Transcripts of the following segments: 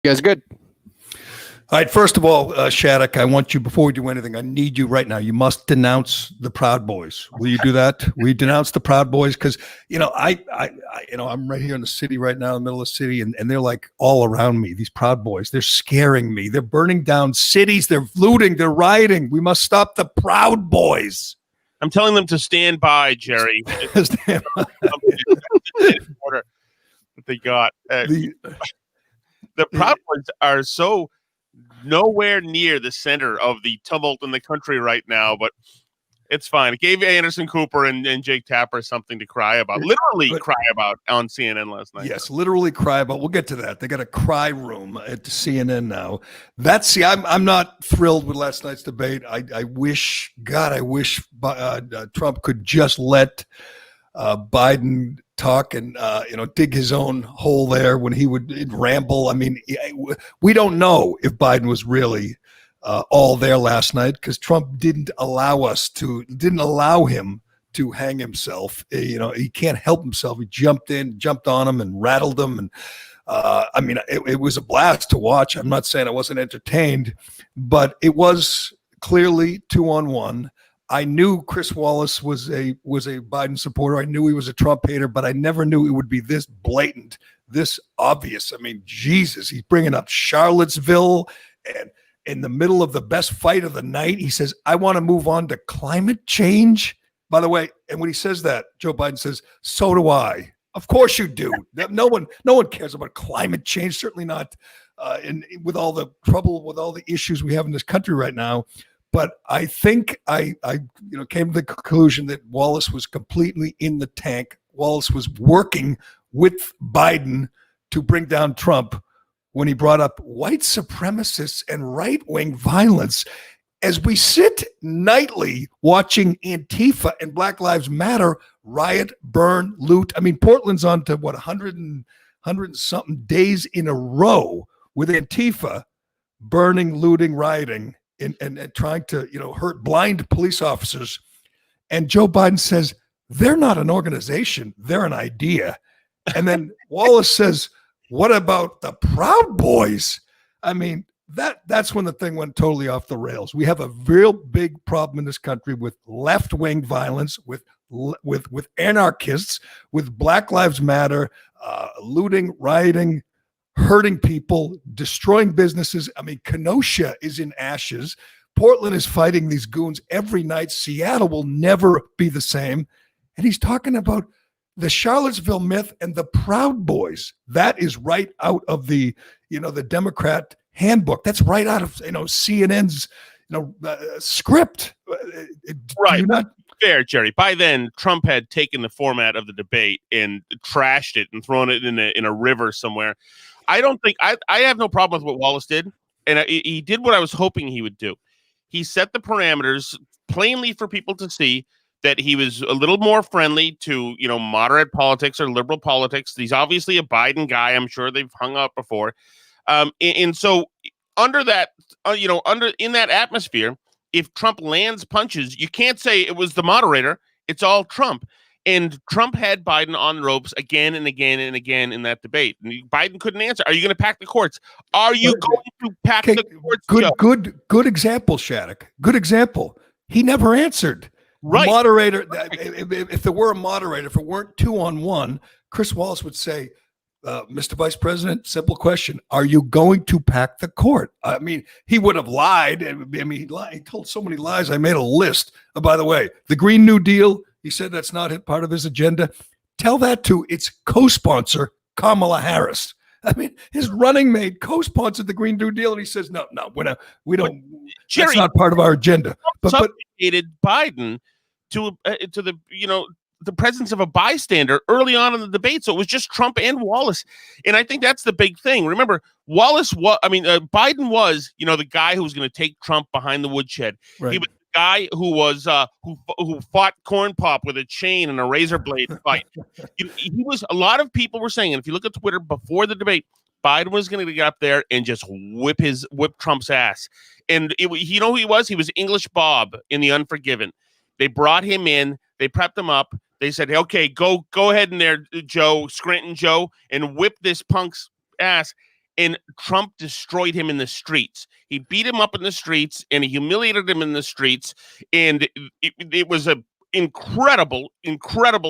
You guys good? All right. First of all, Shattuck, I want you, before we do anything, I need you right now. You must denounce the Proud Boys. Will you do that? Will you denounce the Proud Boys? Because I'm right here in the city right now, in the middle of the city, and they're like all around me. These Proud Boys, they're scaring me. They're burning down cities. They're looting. They're rioting. We must stop the Proud Boys. I'm telling them to stand by, Jerry. Stand by. Order that they got. The Proud Boys are so nowhere near the center of the tumult in the country right now, but it's fine. It gave Anderson Cooper and Jake Tapper something to cry about, literally cry about on CNN last night. Yes, literally cry about. We'll get to that. They got a cry room at CNN now. I'm not thrilled with last night's debate. I wish Trump could just let Biden talk and dig his own hole there when he would ramble. I mean, we don't know if Biden was really all there last night because Trump didn't allow him to hang himself. He can't help himself. He jumped on him and rattled him. And it was a blast to watch. I'm not saying I wasn't entertained, but it was clearly 2-on-1. I knew Chris Wallace was a Biden supporter. I knew he was a Trump hater, but I never knew it would be this blatant, this obvious. I mean, Jesus, he's bringing up Charlottesville, and in the middle of the best fight of the night, he says, I want to move on to climate change. By the way, and when he says that, Joe Biden says, so do I. Of course you do. No one cares about climate change, certainly not with all the trouble, with all the issues we have in this country right now. But I think I came to the conclusion that Wallace was completely in the tank. Wallace was working with Biden to bring down Trump when he brought up white supremacists and right-wing violence. As we sit nightly watching Antifa and Black Lives Matter riot, burn, loot. I mean, Portland's on to 100 and something days in a row with Antifa burning, looting, rioting. And trying to, hurt blind police officers. And Joe Biden says, they're not an organization, they're an idea. And then Wallace says, what about the Proud Boys? I mean, that's when the thing went totally off the rails. We have a real big problem in this country with left-wing violence, with anarchists, with Black Lives Matter, looting, rioting, hurting people, destroying businesses. I mean, Kenosha is in ashes. Portland is fighting these goons every night. Seattle will never be the same. And he's talking about the Charlottesville myth and the Proud Boys. That is right out of the Democrat handbook. That's right out of CNN's script. Right. Fair, Jerry. By then, Trump had taken the format of the debate and trashed it and thrown it in a river somewhere. I don't think I have no problem with what Wallace did, and he did what I was hoping he would do. He set the parameters plainly for people to see that he was a little more friendly to moderate politics or liberal politics. He's obviously a Biden guy. I'm sure they've hung out before, and so under that, in that atmosphere, if Trump lands punches, you can't say it was the moderator. It's all Trump. And Trump had Biden on the ropes again and again and again in that debate. And Biden couldn't answer. Are you going to pack the courts? Are you going to pack the courts? Good example, Shattuck. Good example. He never answered. Right. The moderator, if there were a moderator, if it weren't 2-on-1, Chris Wallace would say, Mr. Vice President, simple question. Are you going to pack the court? I mean, he would have lied. I mean, he told so many lies. I made a list. Oh, by the way, the Green New Deal, he said that's not part of his agenda. Tell that to its co-sponsor, Kamala Harris. I mean, his running mate co-sponsored the Green New Deal, and he says, no, we don't. Jerry, that's not part of our agenda. But subjugated Biden to the presence of a bystander early on in the debate. So it was just Trump and Wallace. And I think that's the big thing. Remember, Biden was, the guy who was going to take Trump behind the woodshed. Right. He was the guy who was, who fought Corn Pop with a chain and a razor blade fight. He was, a lot of people were saying, and if you look at Twitter before the debate, Biden was going to get up there and just whip Trump's ass. And who he was? He was English Bob in The Unforgiven. They brought him in. They prepped him up. They said, hey, okay, go ahead in there, Scranton Joe, and whip this punk's ass. and Trump destroyed him in the streets. He beat him up in the streets, and he humiliated him in the streets, and it was a incredible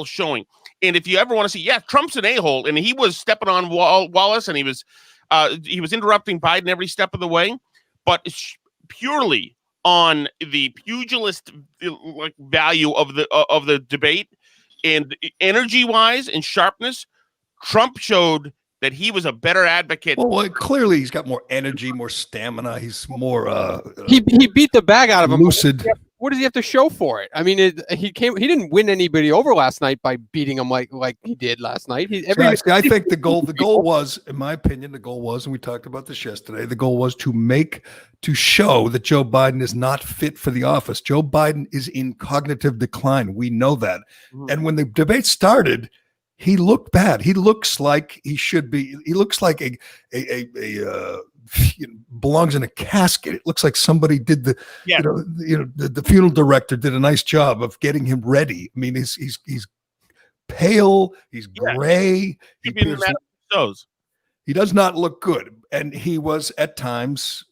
showing. And if you ever want to see, Trump's an a-hole, and he was stepping on Wallace, and he was interrupting Biden every step of the way, but purely on the pugilist value of the debate and energy wise and sharpness, Trump showed that he was a better advocate. Well, clearly he's got more energy, more stamina. He's more. He beat the bag out of him. Lucid. What does he have to show for it? I mean, he didn't win anybody over last night by beating him like he did last night. I think the goal was, in my opinion, and we talked about this yesterday, the goal was to show that Joe Biden is not fit for the office. Joe Biden is in cognitive decline. We know that. Mm-hmm. And when the debate started, he looked bad. He looks like he should be. He looks like belongs in a casket. It looks like somebody did the funeral director did a nice job of getting him ready. I mean, he's pale. He's gray. He does not look good, and he was at times,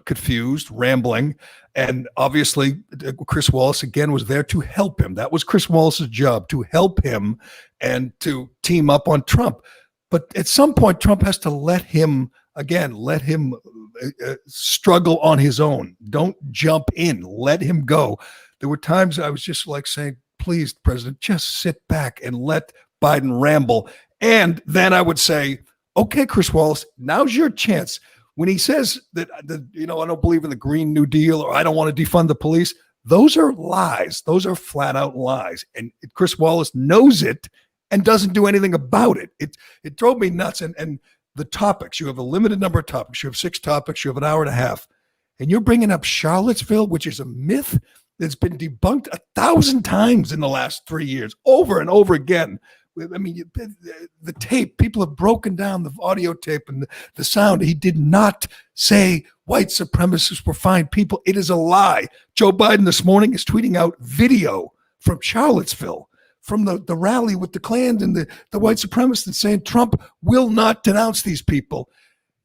confused, rambling, and obviously Chris Wallace again was there to help him. That was Chris Wallace's job, to help him and to team up on Trump. But at some point, Trump has to let him struggle on his own. Don't jump in. Let him go. There were times I was just like saying, please, President, just sit back and let Biden ramble. And then I would say, okay, Chris Wallace, now's your chance. When he says that, I don't believe in the Green New Deal, or I don't want to defund the police, those are lies. Those are flat out lies. And Chris Wallace knows it and doesn't do anything about it. It drove me nuts. And the topics, you have a limited number of topics. You have 6 topics. You have an hour and a half. And you're bringing up Charlottesville, which is a myth that's been debunked 1,000 times in the last 3 years, over and over again. I mean, the tape, people have broken down the audio tape and the sound. He did not say white supremacists were fine people. It is a lie. Joe Biden this morning is tweeting out video from Charlottesville, from the rally with the Klan and the white supremacists, saying Trump will not denounce these people.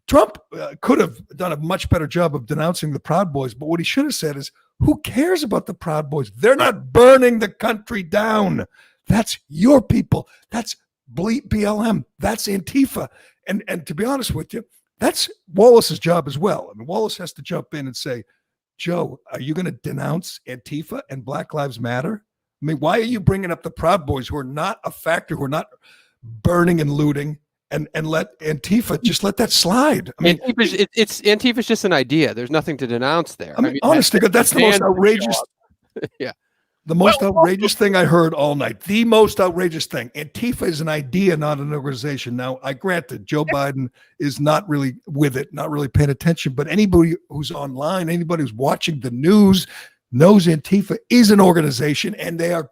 Trump could have done a much better job of denouncing the Proud Boys, but what he should have said is, who cares about the Proud Boys? They're not burning the country down. That's your people. That's BLM. That's Antifa. And to be honest with you, that's Wallace's job as well. I mean, Wallace has to jump in and say, Joe, are you going to denounce Antifa and Black Lives Matter? I mean, why are you bringing up the Proud Boys, who are not a factor, who are not burning and looting, and let Antifa, just let that slide? I mean, Antifa's just an idea. There's nothing to denounce there. I mean honestly, that's the most outrageous. Yeah. The most outrageous thing I heard all night. The most outrageous thing. Antifa is an idea, not an organization. Now, I granted Joe Biden is not really with it, not really paying attention, but anybody who's online, anybody who's watching the news knows Antifa is an organization, and they are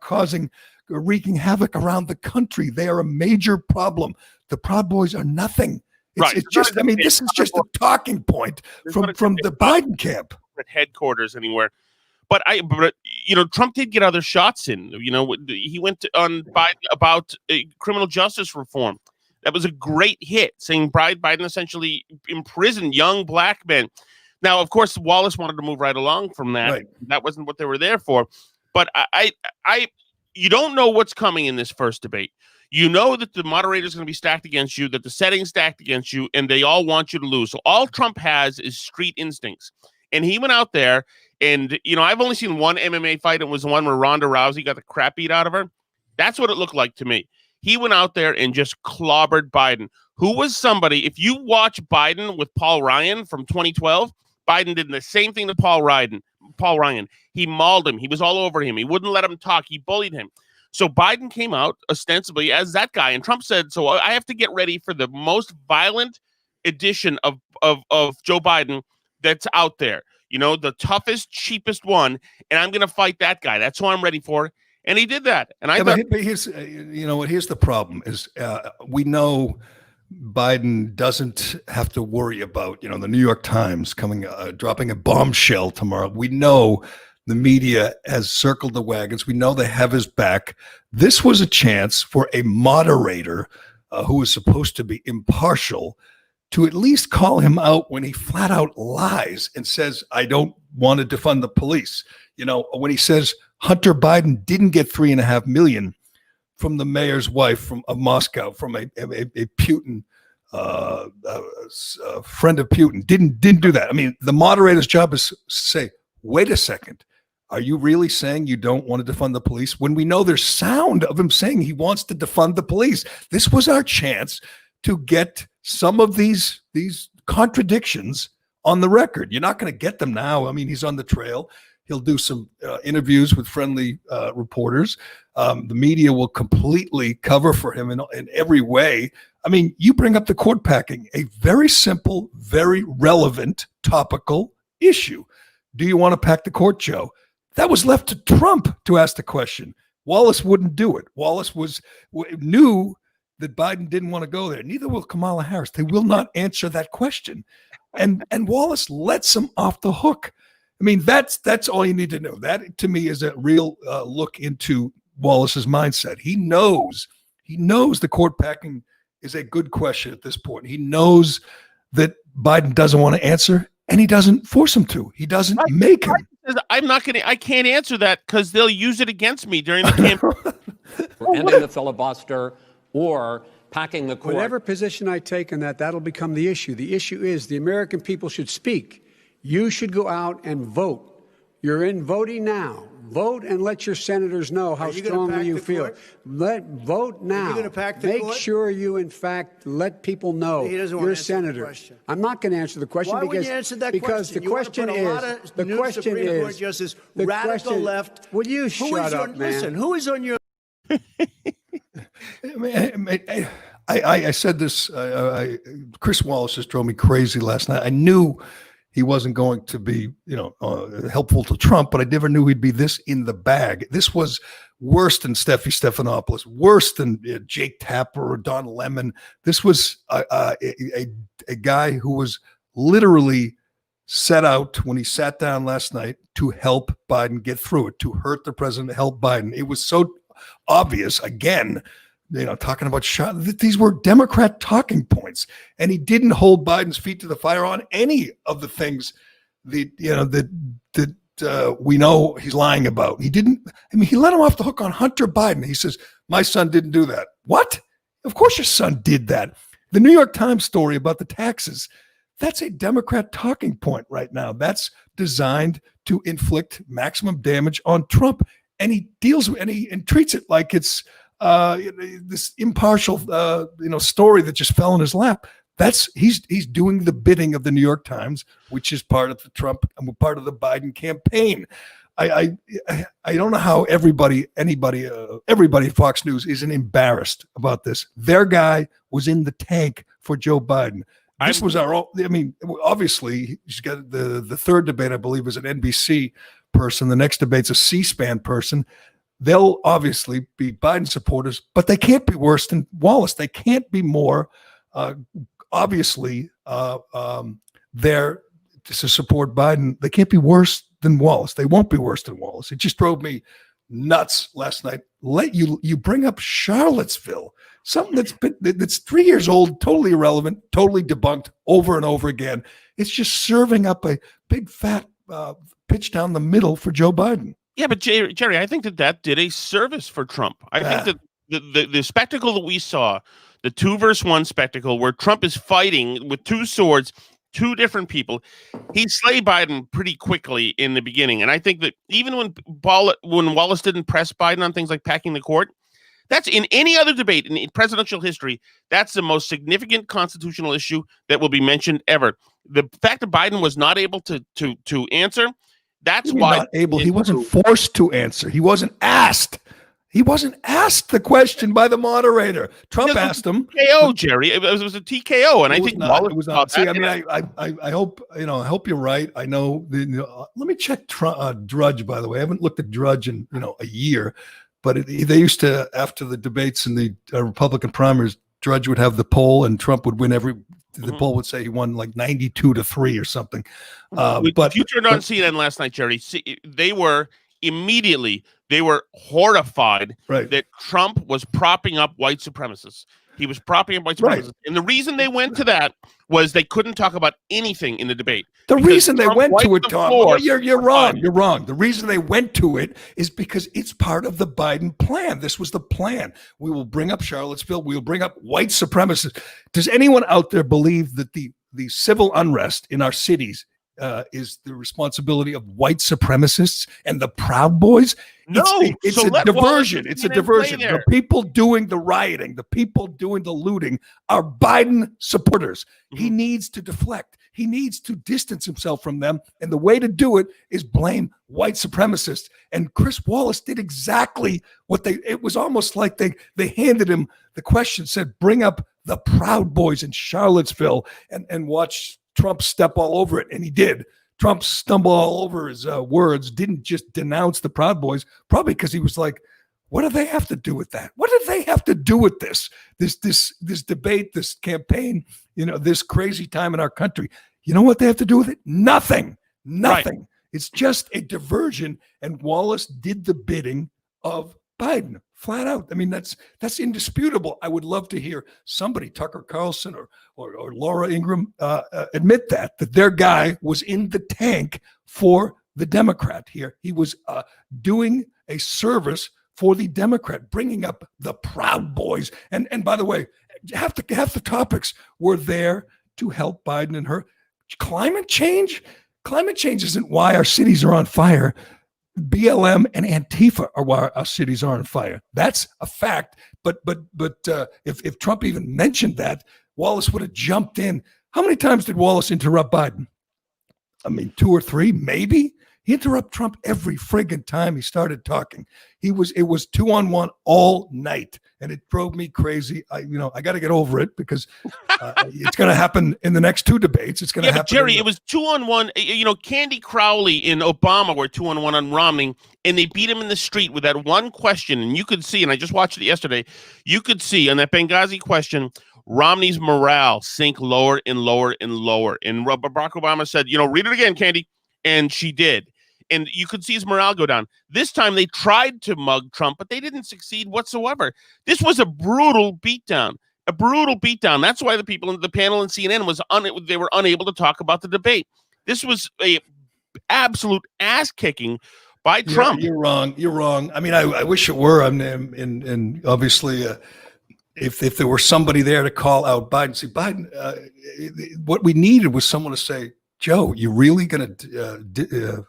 wreaking havoc around the country. They are a major problem. The Proud Boys are nothing. It's just, I mean, this is just a talking point from the Biden camp. At headquarters anywhere. But Trump did get other shots in. He went on Biden about criminal justice reform. That was a great hit, saying Biden essentially imprisoned young black men. Now, of course, Wallace wanted to move right along from that. Right. That wasn't what they were there for. But you don't know what's coming in this first debate. You know that the moderator is going to be stacked against you, that the setting's stacked against you, and they all want you to lose. So all Trump has is street instincts. And he went out there, and, I've only seen one MMA fight. It was the one where Ronda Rousey got the crap beat out of her. That's what it looked like to me. He went out there and just clobbered Biden, who was somebody, if you watch Biden with Paul Ryan from 2012, Biden did the same thing to Paul Ryan. He mauled him. He was all over him. He wouldn't let him talk. He bullied him. So Biden came out ostensibly as that guy. And Trump said, so I have to get ready for the most violent edition of Joe Biden that's out there. The toughest, cheapest one. And I'm going to fight that guy. That's who I'm ready for. And he did that. And but here's, here's the problem is we know Biden doesn't have to worry about, the New York Times dropping a bombshell tomorrow. We know the media has circled the wagons. We know they have his back. This was a chance for a moderator who was supposed to be impartial to at least call him out when he flat out lies and says, I don't want to defund the police. You know, when he says Hunter Biden didn't get $3.5 million from the mayor's wife of Moscow, from a Putin friend of Putin, didn't do that. I mean, the moderator's job is to say, wait a second, are you really saying you don't want to defund the police? When we know there's sound of him saying he wants to defund the police. This was our chance to get some of these contradictions on the record. You're not going to get them now. I mean, he's on the trail. He'll do some interviews with friendly reporters. The media will completely cover for him in every way. I mean, you bring up the court packing, a very simple, very relevant, topical issue. Do you want to pack the court, Joe? That was left to Trump to ask the question. Wallace wouldn't do it. Wallace knew that Biden didn't want to go there. Neither will Kamala Harris. They will not answer that question. And Wallace lets him off the hook. I mean, that's all you need to know. That, to me, is a real look into Wallace's mindset. He knows the court packing is a good question at this point. He knows that Biden doesn't want to answer, and he doesn't force him to. He doesn't make him. I can't answer that because they'll use it against me during the campaign. Ending the filibuster or packing the court. Whatever position I take on that'll become the issue. The issue is the American people should speak. You should go out and vote. You're in voting now. Vote and let your senators know how strongly you feel. Vote now. Are you going to pack the court? Make sure you, in fact, let people know you're a senator. I'm not going to answer the question. Why would you answer that question? The question is, the question is, Justice, radical left. Will you shut up, man? Listen, who is on your? I said this. Chris Wallace just drove me crazy last night. I knew he wasn't going to be, helpful to Trump, but I never knew he'd be this in the bag. This was worse than Steffi Stephanopoulos, worse than Jake Tapper or Don Lemon. This was a guy who was literally set out when he sat down last night to help Biden get through it, to hurt the president, help Biden. It was so obvious, again, talking about these were Democrat talking points, and he didn't hold Biden's feet to the fire on any of the things that we know he's lying about. He didn't. I mean, he let him off the hook on Hunter Biden. He says, "My son didn't do that." What? Of course, your son did that. The New York Times story about the taxes. That's a Democrat talking point right now. That's designed to inflict maximum damage on Trump, and he deals with and treats it like it's this impartial, story that just fell in his lap. He's doing the bidding of the New York Times, which is part of the Trump and part of the Biden campaign. I don't know how everybody at Fox News isn't embarrassed about this. Their guy was in the tank for Joe Biden. This was obviously he's got the third debate, I believe, is an NBC person. The next debate's a C-SPAN person. They'll obviously be Biden supporters, but they can't be worse than Wallace. They can't be more obviously there to support Biden. They can't be worse than Wallace. They won't be worse than Wallace. It just drove me nuts last night. You bring up Charlottesville, something that's 3 years old, totally irrelevant, totally debunked over and over again. It's just serving up a big fat pitch down the middle for Joe Biden. Yeah, but Jerry, I think that did a service for Trump. I think that the spectacle that we saw, the 2-versus-1 spectacle, where Trump is fighting with two swords, two different people, he slayed Biden pretty quickly in the beginning. And I think that even when Wallace didn't press Biden on things like packing the court, that's in any other debate in presidential history, that's the most significant constitutional issue that will be mentioned ever. The fact that Biden was not able to answer. That's why not able. He wasn't forced to answer. He wasn't asked. He wasn't asked the question by the moderator. Trump asked him. TKO, Jerry. It was a TKO, and I think it was not. See, I mean, I hope I hope you're right. I know. Let me check Drudge. By the way, I haven't looked at Drudge in a year, but they used to, after the debates in the Republican primaries, Drudge would have the poll, and Trump would win every. The poll would say he won like 92-3 or something. But you turned on CNN last night, Jerry. They were horrified that Trump was propping up white supremacists. He was propping up white supremacists. Right. And the reason they went to that was they couldn't talk about anything in the debate. The reason they went to it, Tom, you're wrong. You're wrong. The reason they went to it is because it's part of the Biden plan. This was the plan. We will bring up Charlottesville. We will bring up white supremacists. Does anyone out there believe that the civil unrest in our cities is the responsibility of white supremacists and the Proud Boys? No, it's a diversion. It's a diversion. The people doing the rioting, the people doing the looting are Biden supporters. Mm-hmm. He needs to deflect. He needs to distance himself from them. And the way to do it is blame white supremacists. And Chris Wallace did exactly what it was almost like they handed him the question, said, bring up the Proud Boys in Charlottesville and watch Trump step all over it. And he did. Trump stumbled all over his words, didn't just denounce the Proud Boys, probably because he was like, what do they have to do with that? What do they have to do with this debate, this campaign, this crazy time in our country? You know what they have to do with it? Nothing. Right. It's just a diversion. And Wallace did the bidding of Biden, flat out. I mean, that's indisputable. I would love to hear somebody, Tucker Carlson or Laura Ingraham, admit that their guy was in the tank for the Democrat here. He was doing a service for the Democrat, bringing up the Proud Boys. And by the way, half the topics were there to help Biden and her. Climate change isn't why our cities are on fire. BLM and Antifa are why our cities are on fire. That's a fact. But if Trump even mentioned that, Wallace would have jumped in. How many times did Wallace interrupt Biden? I mean, 2 or 3, maybe. He interrupted Trump every friggin' time he started talking. It was 2-on-1 all night, and it drove me crazy. I got to get over it because it's going to happen in the next 2 debates. It's going to happen. Jerry, it was 2-on-1. Candy Crowley and Obama were 2-on-1 on Romney, and they beat him in the street with that one question. And you could see, and I just watched it yesterday, you could see on that Benghazi question, Romney's morale sink lower and lower and lower. And Barack Obama said, read it again, Candy. And she did. And you could see his morale go down. This time they tried to mug Trump, but they didn't succeed whatsoever. This was a brutal beatdown. That's why the people in the panel in CNN they were unable to talk about the debate. This was a absolute ass kicking by Trump. You're wrong. I mean, I wish it were. And obviously, if there were somebody there to call out Biden, see Biden. What we needed was someone to say, Joe, you really going to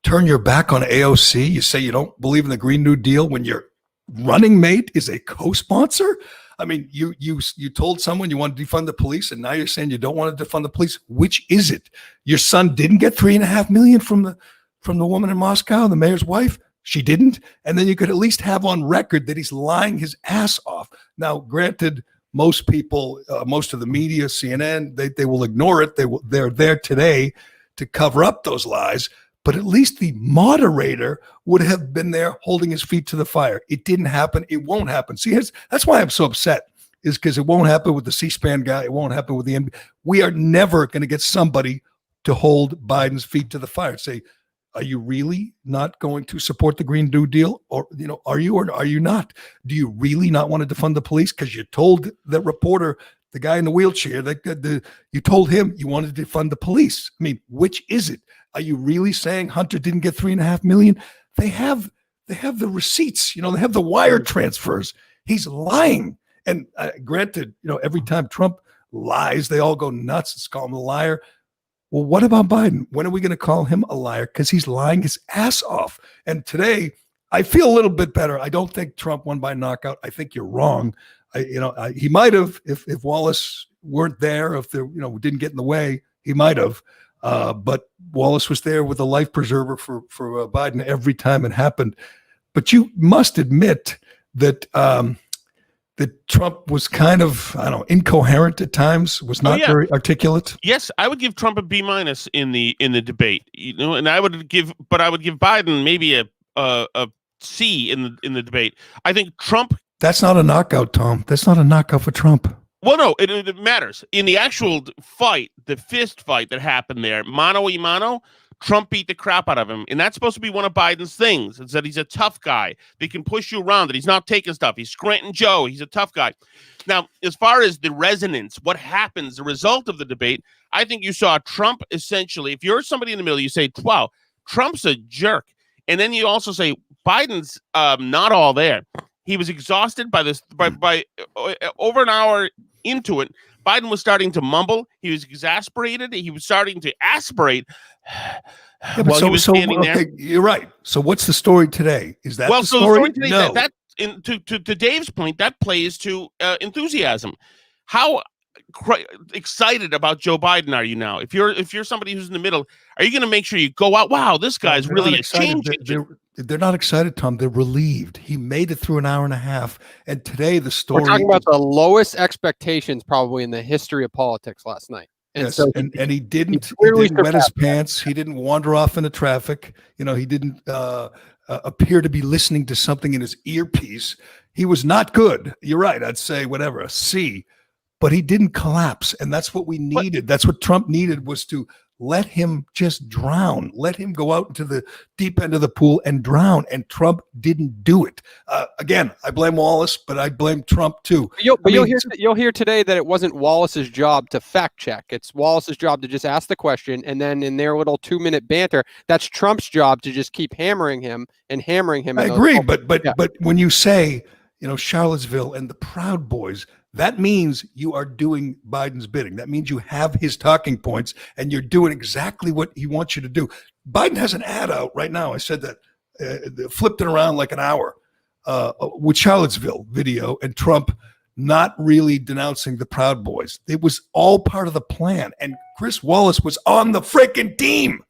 turn your back on AOC? You say you don't believe in the Green New Deal when your running mate is a co-sponsor? I mean, you told someone you want to defund the police, and now you're saying you don't want to defund the police. Which is it? Your son didn't get $3.5 million from the woman in Moscow, the mayor's wife. She didn't, and then you could at least have on record that he's lying his ass off. Now, granted, most people, most of the media, CNN, they will ignore it. They're there today to cover up those lies. But at least the moderator would have been there holding his feet to the fire. It didn't happen. It won't happen. See, that's why I'm so upset, is because it won't happen with the C-SPAN guy. It won't happen with the NBA. We are never going to get somebody to hold Biden's feet to the fire. Say, are you really not going to support the Green New Deal? Or, are you or are you not? Do you really not want to defund the police? Because you told the reporter, the guy in the wheelchair, you told him you wanted to defund the police. I mean, which is it? Are you really saying Hunter didn't get $3.5 million? They have the receipts. They have the wire transfers. He's lying. And granted, every time Trump lies, they all go nuts. Let's call him a liar. Well, what about Biden? When are we going to call him a liar? Because he's lying his ass off. And today, I feel a little bit better. I don't think Trump won by knockout. I think you're wrong. He might have, if Wallace weren't there, if there, didn't get in the way, he might have. But Wallace was there with a life preserver for Biden every time it happened. But you must admit that that Trump was kind of, incoherent at times, was not very articulate. Yes, I would give Trump a B- in the debate. And I would give Biden maybe a C in the debate. I think Trump. That's not a knockout, Tom. That's not a knockout for Trump. Well, no, it matters. In the actual fight, the fist fight that happened there, mano a mano, Trump beat the crap out of him. And that's supposed to be one of Biden's things, is that he's a tough guy. They can push you around, that he's not taking stuff. He's Scranton Joe. He's a tough guy. Now, as far as the resonance, what happens, the result of the debate, I think you saw Trump essentially, if you're somebody in the middle, you say, wow, Trump's a jerk. And then you also say, Biden's not all there. He was exhausted by this, by over an hour into it. Biden was starting to mumble. He was exasperated. He was starting to aspirate. Yeah, while he was standing there. You're right. So what's the story today? Is that the story today? No. To Dave's point, that plays to enthusiasm. How excited about Joe Biden are you now? If you're somebody who's in the middle, are you going to make sure you go out? Wow, this guy's really a change agent. They're not excited, Tom. They're relieved. He made it through an hour and a half. And today the story. We're talking about the lowest expectations probably in the history of politics last night. And yes, so and he didn't wet his pants. He didn't wander off into traffic. He didn't appear to be listening to something in his earpiece. He was not good. You're right. I'd say whatever, a C. But he didn't collapse. And that's what we needed. That's what Trump needed, was to let him just drown. Let him go out into the deep end of the pool and drown. And Trump didn't do it. Again, I blame Wallace, but I blame Trump too. You'll hear today that it wasn't Wallace's job to fact check. It's Wallace's job to just ask the question. And then in their little 2-minute banter, that's Trump's job to just keep hammering him. I agree. But when you say, Charlottesville and the Proud Boys, that means you are doing Biden's bidding. That means you have his talking points and you're doing exactly what he wants you to do. Biden has an ad out right now. I said that, flipped it around like an hour with Charlottesville video and Trump not really denouncing the Proud Boys. It was all part of the plan. And Chris Wallace was on the freaking team.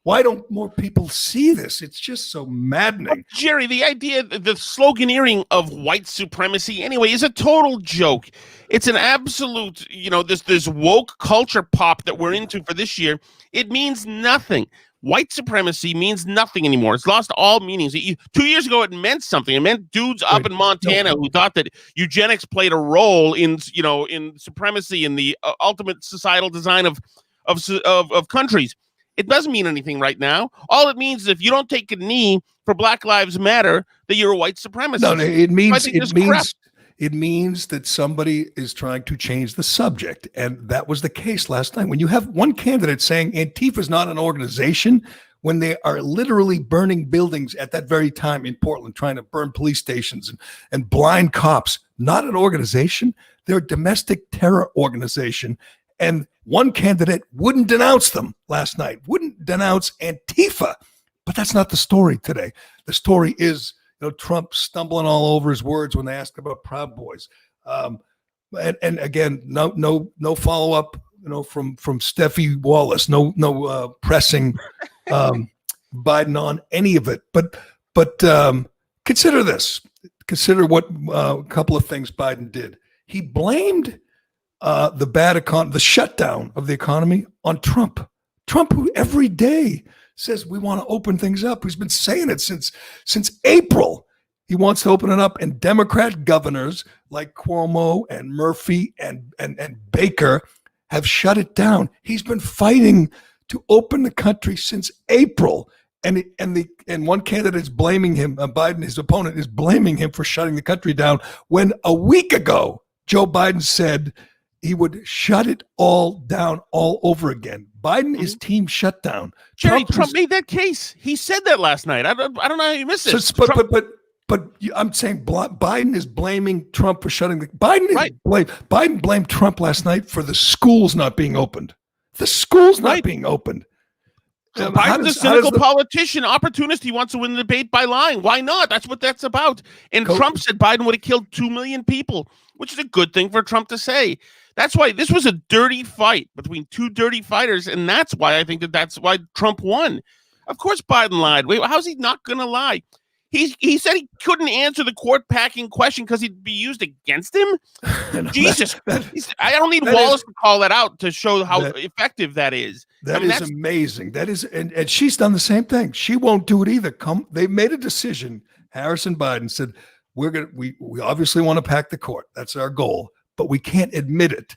Why don't more people see this? It's just so maddening. Jerry, the idea, the sloganeering of white supremacy anyway is a total joke. It's an absolute, this woke culture pop that we're into for this year. It means nothing. White supremacy means nothing anymore. It's lost all meanings. 2 years ago, it meant something. It meant dudes up in Montana who thought that eugenics played a role in supremacy and the ultimate societal design of countries. It doesn't mean anything right now. All it means is if you don't take a knee for Black Lives Matter, that you're a white supremacist. No, it means that somebody is trying to change the subject. And that was the case last night. When you have one candidate saying Antifa is not an organization, when they are literally burning buildings at that very time in Portland, trying to burn police stations and blind cops, not an organization, they're a domestic terror organization. And one candidate wouldn't denounce them last night, wouldn't denounce Antifa. But that's not the story today. The story is, Trump stumbling all over his words when they asked about Proud Boys. And again, no follow up, from Steffi Wallace, no pressing Biden on any of it. But consider this. Consider what a couple of things Biden did. He blamed the bad the shutdown of the economy on Trump. Trump, who every day says we want to open things up, who's been saying it since April. He wants to open it up, and Democrat governors like Cuomo and Murphy and Baker have shut it down. He's been fighting to open the country since April, and one candidate is blaming him. Biden, his opponent, is blaming him for shutting the country down. When a week ago Joe Biden said he would shut it all down all over again. Biden is team shutdown. Jerry, Trump made that case. He said that last night. I don't know how you missed it. But I'm saying Biden is blaming Trump for shutting the Biden blamed Trump last night for the schools not being opened. The schools not being opened. Biden's a cynical politician, opportunist. He wants to win the debate by lying. Why not? That's what that's about. And Trump said Biden would have killed 2 million people, which is a good thing for Trump to say. That's why this was a dirty fight between two dirty fighters, and that's why I think that's why Trump won. Of course Biden lied. Wait, how's he not going to lie? He said he couldn't answer the court-packing question because he'd be used against him? Jesus. I don't need Wallace to call that out to show how effective that is. That's amazing. That is, and she's done the same thing. She won't do it either. They made a decision. Harris and Biden said, we obviously want to pack the court. That's our goal, but we can't admit it.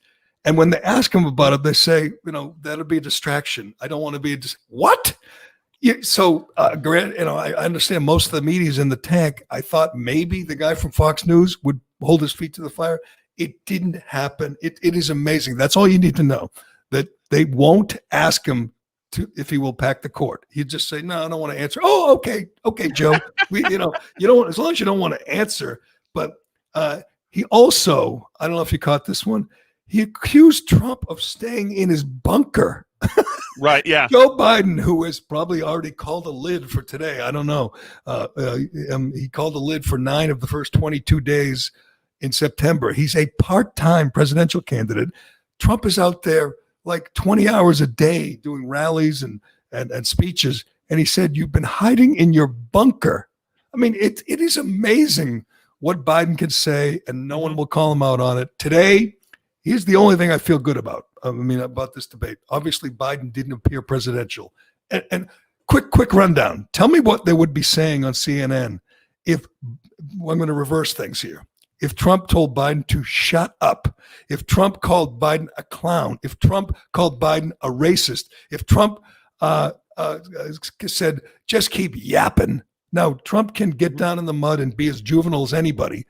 And when they ask him about it, they say, that'll be a distraction. I don't want to be what? So, Grant, I understand most of the media's in the tank. I thought maybe the guy from Fox News would hold his feet to the fire. It didn't happen. It is amazing. That's all you need to know, that they won't ask him if he will pack the court. He'd just say, no, I don't want to answer. Oh, okay, Joe. You don't, as long as you don't want to answer. But he also, I don't know if you caught this one, he accused Trump of staying in his bunker. Right, yeah. Joe Biden, who has probably already called a lid for today, I don't know. He called a lid for 9 of the first 22 days in September. He's a part-time presidential candidate. Trump is out there like 20 hours a day doing rallies and speeches. And he said, you've been hiding in your bunker. I mean, it is amazing what Biden can say, and no one will call him out on it. Today, here's the only thing I feel good about. About this debate. Obviously, Biden didn't appear presidential. And quick rundown. Tell me what they would be saying on CNN if, I'm going to reverse things here. If Trump told Biden to shut up, if Trump called Biden a clown, if Trump called Biden a racist, if Trump said, just keep yapping. Now, Trump can get down in the mud and be as juvenile as anybody,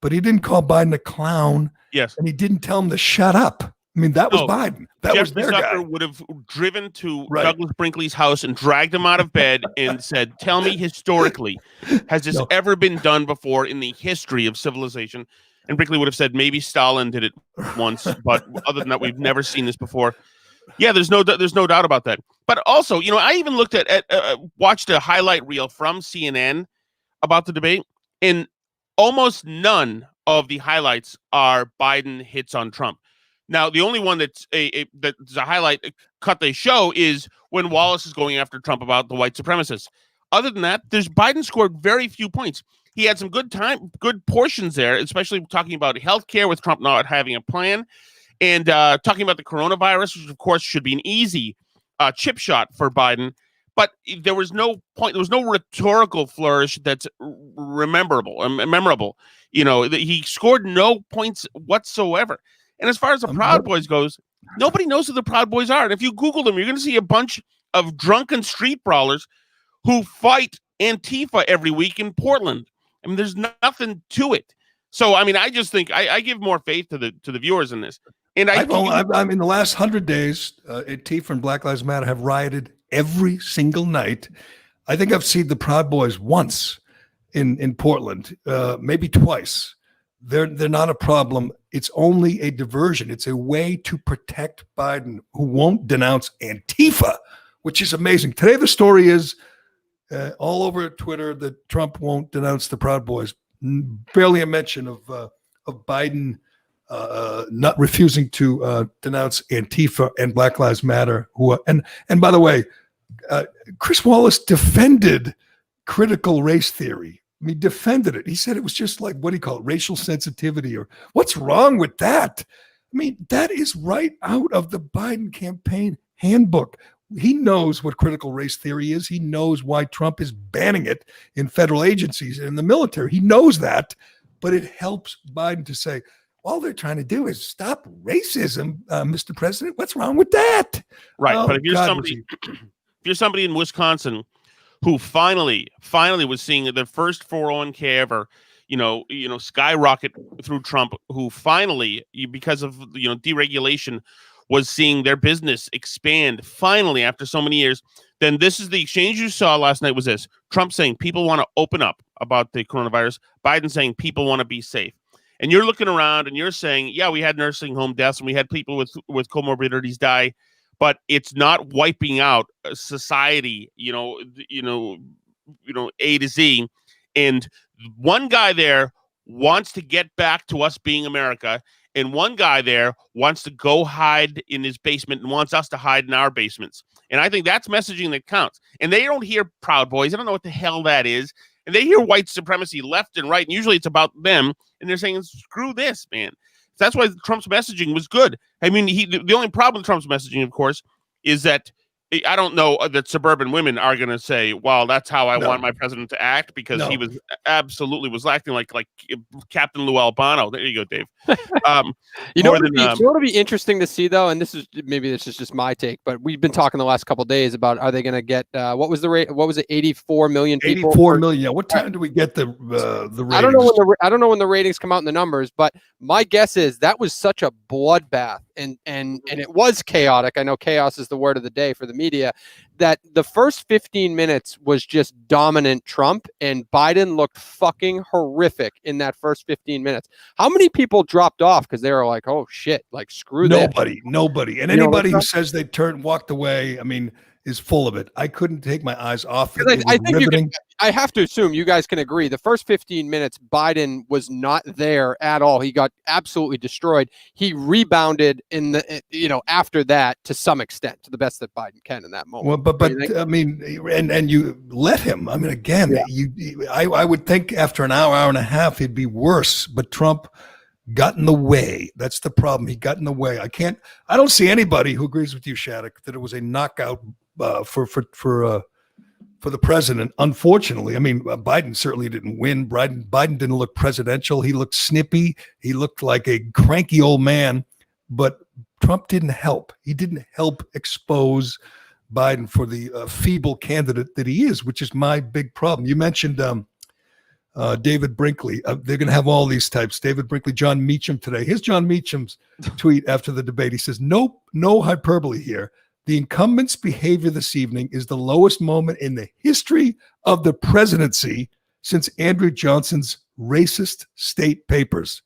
but he didn't call Biden a clown. Yes. And he didn't tell him to shut up. I mean, that was Biden. That was their guy. Would have driven to Douglas Brinkley's house and dragged him out of bed and said, tell me historically, has this ever been done before in the history of civilization? And Brinkley would have said, maybe Stalin did it once, but other than that, we've never seen this before. Yeah, there's no doubt about that. But also, I even looked watched a highlight reel from CNN about the debate, and almost none of the highlights are Biden hits on Trump. Now, the only one that's a highlight cut they show is when Wallace is going after Trump about the white supremacists. Other than that, Biden scored very few points. He had some good portions there, especially talking about healthcare with Trump not having a plan, and talking about the coronavirus, which of course should be an easy chip shot for Biden. But there was no point. There was no rhetorical flourish that's memorable. He scored no points whatsoever. And as far as the Proud Boys goes, nobody knows who the Proud Boys are. And if you Google them, you're going to see a bunch of drunken street brawlers who fight Antifa every week in Portland. I mean, there's nothing to it. So, I mean, I just think I give more faith to the viewers in this. And in the last 100 days, Antifa and Black Lives Matter have rioted every single night. I think I've seen the Proud Boys once in Portland, maybe twice. They're not a problem. It's only a diversion. It's a way to protect Biden, who won't denounce Antifa, which is amazing. Today, the story is all over Twitter that Trump won't denounce the Proud Boys. Barely a mention of Biden not refusing to denounce Antifa and Black Lives Matter. And by the way, Chris Wallace defended critical race theory. I mean, defended it. He said it was just like, what do you call it, racial sensitivity, or what's wrong with that? I mean, that is right out of the Biden campaign handbook. He knows what critical race theory is. He knows why Trump is banning it in federal agencies and in the military. He knows that, but it helps Biden to say, all they're trying to do is stop racism, Mr. President. What's wrong with that? Right. But if you're somebody in Wisconsin who finally was seeing the first 401k ever, skyrocket through Trump, who finally, because of, deregulation, was seeing their business expand finally after so many years, then this is the exchange you saw last night was this. Trump saying people want to open up about the coronavirus. Biden saying people want to be safe. And you're looking around and you're saying, yeah, we had nursing home deaths and we had people with comorbidities die, but it's not wiping out society, A to Z. And one guy there wants to get back to us being America, and one guy there wants to go hide in his basement and wants us to hide in our basements. And I think that's messaging that counts. And they don't hear Proud Boys. They don't know what the hell that is. And they hear white supremacy left and right. And usually it's about them. And they're saying, screw this, man. That's why Trump's messaging was good. I mean, the only problem with Trump's messaging, of course, is that I don't know that suburban women are going to say, well, that's how I want my president to act, because he was absolutely acting like Captain Lou Albano. There you go, Dave. You know what'll be interesting to see, though, and this is just my take, but we've been talking the last couple of days about, are they going to get what was the rate? What was it? 84 million people. 84 million. Yeah. What time do we get the ratings? I don't know when the ratings come out in the numbers, but my guess is that was such a bloodbath, and it was chaotic. I know chaos is the word of the day for the media. That the first 15 minutes was just dominant Trump, and Biden looked fucking horrific in that first 15 minutes. How many people dropped off because they were like, "Oh shit, like screw that"? Nobody, and anybody who says they walked away, I mean, is full of it. I couldn't take my eyes off it. It was riveting. I have to assume you guys can agree. The first 15 minutes, Biden was not there at all. He got absolutely destroyed. He rebounded in the, after that to some extent, to the best that Biden can in that moment. Well, but I mean, and you let him. I mean, again, I would think after an hour and a half, he'd be worse. But Trump got in the way. That's the problem. He got in the way. I don't see anybody who agrees with you, Shattuck, that it was a knockout for the president. Unfortunately, I mean, Biden certainly didn't win. Biden didn't look presidential. He looked snippy. He looked like a cranky old man, but Trump didn't help. He didn't help expose Biden for the feeble candidate that he is, which is my big problem. You mentioned David Brinkley. They're going to have all these types. David Brinkley, John Meacham today. Here's John Meacham's tweet after the debate. He says, no hyperbole here. The incumbent's behavior this evening is the lowest moment in the history of the presidency since Andrew Johnson's racist state papers.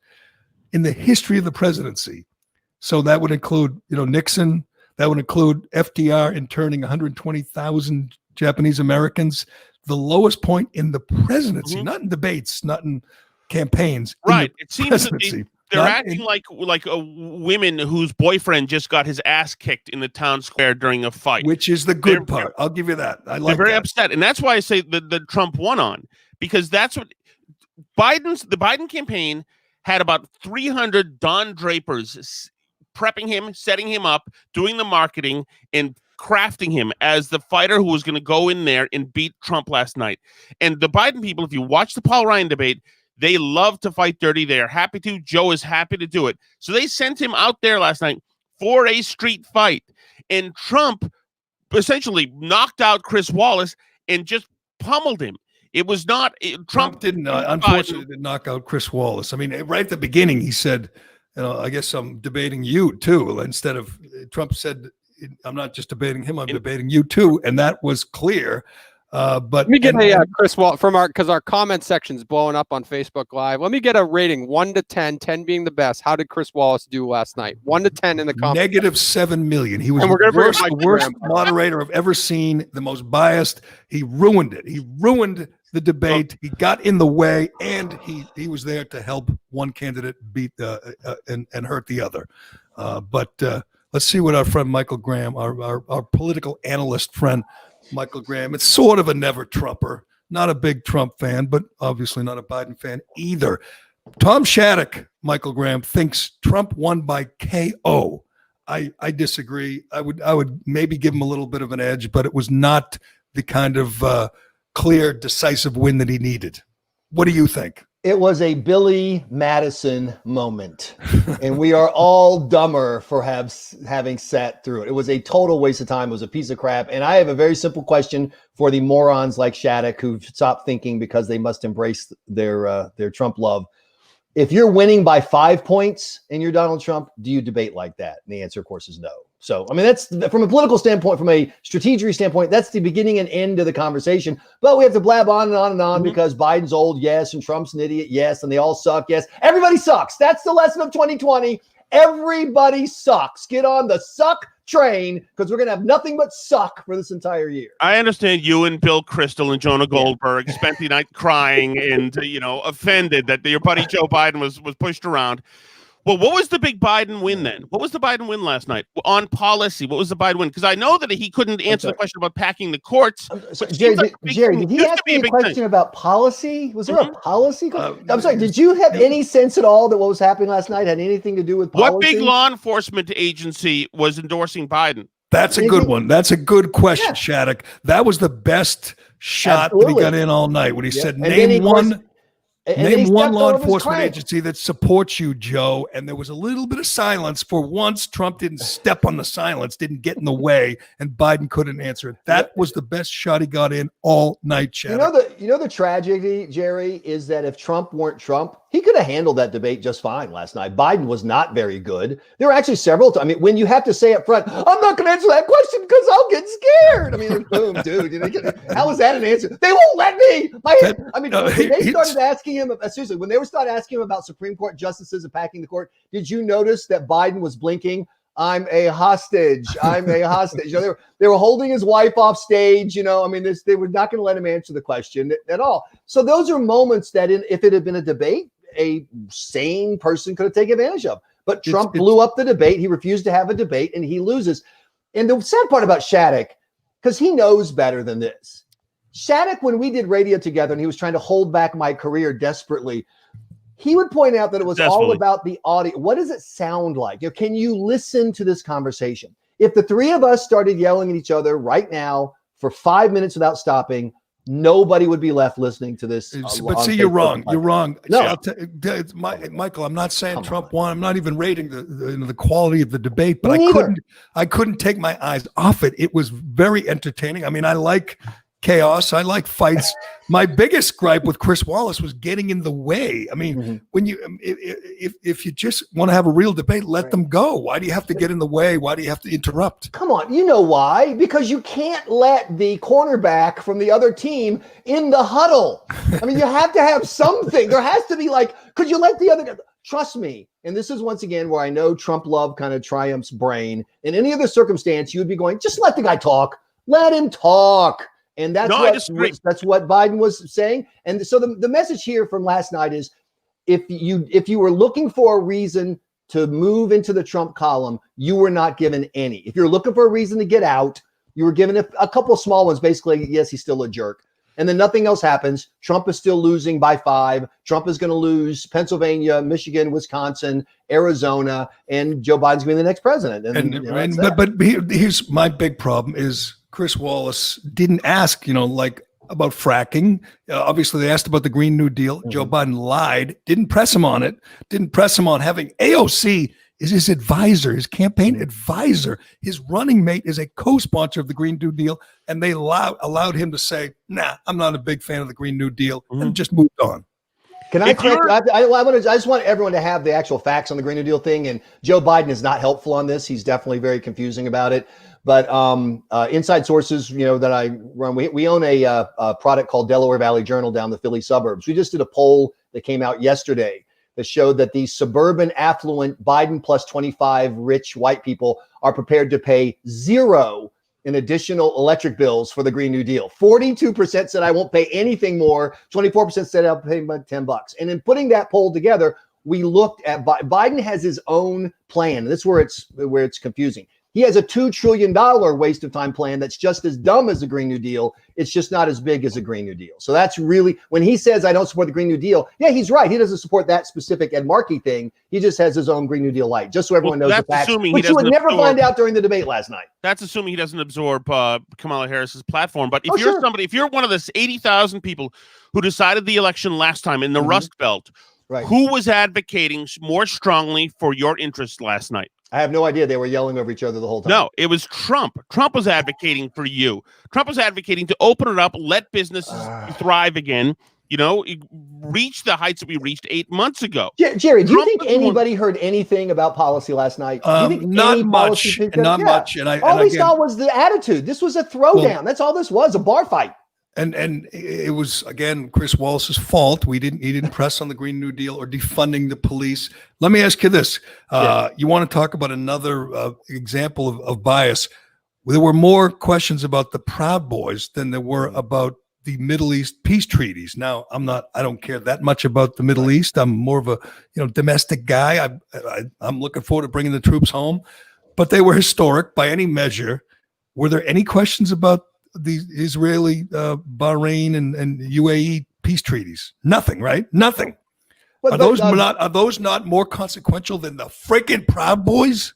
In the history of the presidency. So that would include, Nixon. That would include FDR interning 120,000 Japanese Americans. The lowest point in the presidency, not in debates, not in campaigns. Right. It seems that they're acting like a women whose boyfriend just got his ass kicked in the town square during a fight. Which is the good part. I'll give you that. They're very upset. And that's why I say the Trump won on, because that's what the Biden campaign had about 300 Don Drapers prepping him, setting him up, doing the marketing, and crafting him as the fighter who was going to go in there and beat Trump last night. And the Biden people, if you watch the Paul Ryan debate, they love to fight dirty. They are happy to. Joe is happy to do it. So they sent him out there last night for a street fight. And Trump essentially knocked out Chris Wallace and just pummeled him. It was not Trump didn't unfortunately did knock out Chris Wallace. I mean, right at the beginning, he said, I guess I'm debating you too. Instead of Trump said, I'm not just debating him, I'm debating you too. And that was clear. But let me get Chris Wallace because our comment section's blowing up on Facebook Live. Let me get a rating 1 to 10, 10 being the best. How did Chris Wallace do last night? 1 to 10 in the comment. -7 million. He was the worst moderator I've ever seen, the most biased. He ruined it. He ruined the debate. He got in the way, and he was there to help one candidate beat and hurt the other. But let's see what our friend Michael Graham, our political analyst friend, Michael Graham. It's sort of a never Trumper, not a big Trump fan, but obviously not a Biden fan either. Tom Shattuck, Michael Graham, thinks Trump won by KO. I disagree. I would maybe give him a little bit of an edge, but it was not the kind of clear, decisive win that he needed. What do you think? It was a Billy Madison moment, and we are all dumber for having sat through it. It was a total waste of time. It was a piece of crap. And I have a very simple question for the morons like Shattuck who've stopped thinking because they must embrace their Trump love. If you're winning by 5 points and you're Donald Trump, do you debate like that? And the answer, of course, is no. So, I mean, that's from a political standpoint, from a strategic standpoint, that's the beginning and end of the conversation. But we have to blab on and on and on because Biden's old, yes, and Trump's an idiot, yes, and they all suck, yes. Everybody sucks. That's the lesson of 2020. Everybody sucks. Get on the suck train because we're going to have nothing but suck for this entire year. I understand you and Bill Kristol and Jonah Goldberg spent the night crying and, offended that your buddy Joe Biden was pushed around. Well, what was the big Biden win then? What was the Biden win last night on policy? What was the Biden win? Because I know that he couldn't answer the question about packing the courts. Jerry, did he ask me a question about policy? Was there a policy? I'm sorry. Did you have any sense at all that what was happening last night had anything to do with policy? What big law enforcement agency was endorsing Biden? That's a good one. That's a good question, Yeah. Shattuck. That was the best shot that he got in all night when he said, Name one law enforcement agency that supports you, Joe. And there was a little bit of silence. For once, Trump didn't step on the silence, didn't get in the way, and Biden couldn't answer it. That was the best shot he got in all night, Shattuck. You know the tragedy, Jerry, is that if Trump weren't Trump, he could have handled that debate just fine last night. Biden was not very good. There were actually several times. I mean, when you have to say up front, I'm not going to answer that question because I'll get scared. I mean, boom, dude. How is that an answer? They won't let me. When they started asking him, seriously, when they started asking him about Supreme Court justices and packing the court, did you notice that Biden was blinking? I'm a hostage. I'm a hostage. You know, they were holding his wife off stage. You know, I mean, they were not going to let him answer the question at all. So those are moments that, if it had been a debate, a sane person could have taken advantage of. But Trump blew up the debate. He refused to have a debate, and he loses. And the sad part about Shattuck, because he knows better than this. Shattuck, when we did radio together, and he was trying to hold back my career desperately, he would point out that it was all about the audio. What does it sound like? You know, can you listen to this conversation? If the three of us started yelling at each other right now for 5 minutes without stopping, nobody would be left listening to this. But see, you're wrong. You're wrong. No. Michael, I'm not saying Trump won. I'm not even rating the quality of the debate, but I couldn't take my eyes off it. It was very entertaining. I mean, I like chaos. I like fights. My biggest gripe with Chris Wallace was getting in the way. I mean, when you, if you just want to have a real debate, let them go. Why do you have to get in the way? Why do you have to interrupt? Come on. You know why? Because you can't let the cornerback from the other team in the huddle. I mean, you have to have something. There has to be could you let the other guy, trust me. And this is once again where I know Trump love kind of triumphs brain. In any other circumstance, you would be going, just let the guy talk. Let him talk. And that's what Biden was saying. And so the message here from last night is if you were looking for a reason to move into the Trump column, you were not given any. If you're looking for a reason to get out, you were given a couple of small ones. Basically, yes, he's still a jerk. And then nothing else happens. Trump is still losing by 5. Trump is going to lose Pennsylvania, Michigan, Wisconsin, Arizona, and Joe Biden's going to be the next president. But here's my big problem is Chris Wallace didn't ask, about fracking. Obviously, they asked about the Green New Deal. Joe Biden lied, didn't press him on it, didn't press him on having AOC is his advisor, his campaign advisor. His running mate is a co-sponsor of the Green New Deal, and they allowed him to say, nah, I'm not a big fan of the Green New Deal, and just moved on. Can I correct? I just want everyone to have the actual facts on the Green New Deal thing, and Joe Biden is not helpful on this. He's definitely very confusing about it. But inside sources, that I run, we own a product called Delaware Valley Journal down the Philly suburbs. We just did a poll that came out yesterday that showed that the suburban affluent Biden plus 25 rich white people are prepared to pay $0 in additional electric bills for the Green New Deal. 42% said I won't pay anything more. 24% said I'll pay about $10. And in putting that poll together, we looked at Biden has his own plan. This is where it's confusing. He has a $2 trillion waste of time plan that's just as dumb as the Green New Deal. It's just not as big as the Green New Deal. So that's really, when he says, I don't support the Green New Deal, yeah, he's right. He doesn't support that specific Ed Markey thing. He just has his own Green New Deal light, just so everyone knows the facts, which you would never find out during the debate last night. That's assuming he doesn't absorb Kamala Harris's platform. But if you're one of the 80,000 people who decided the election last time in the Rust Belt, who was advocating more strongly for your interests last night? I have no idea. They were yelling over each other the whole time. No, it was Trump. Trump was advocating for you. Trump was advocating to open it up, let businesses thrive again, reach the heights that we reached 8 months ago. Jerry, do you think anybody heard anything about policy last night? Not much. Not much. And all we saw was the attitude. This was a throwdown. That's all this was, a bar fight. And it was, again, Chris Wallace's fault. He didn't press on the Green New Deal or defunding the police. Let me ask you this. You want to talk about another example of bias? There were more questions about the Proud Boys than there were about the Middle East peace treaties. Now, I don't care that much about the Middle East. I'm more of a domestic guy. I'm looking forward to bringing the troops home. But they were historic by any measure. Were there any questions about the Israeli, Bahrain, and UAE peace treaties? Nothing, right? Nothing. Are those not more consequential than the freaking Proud Boys?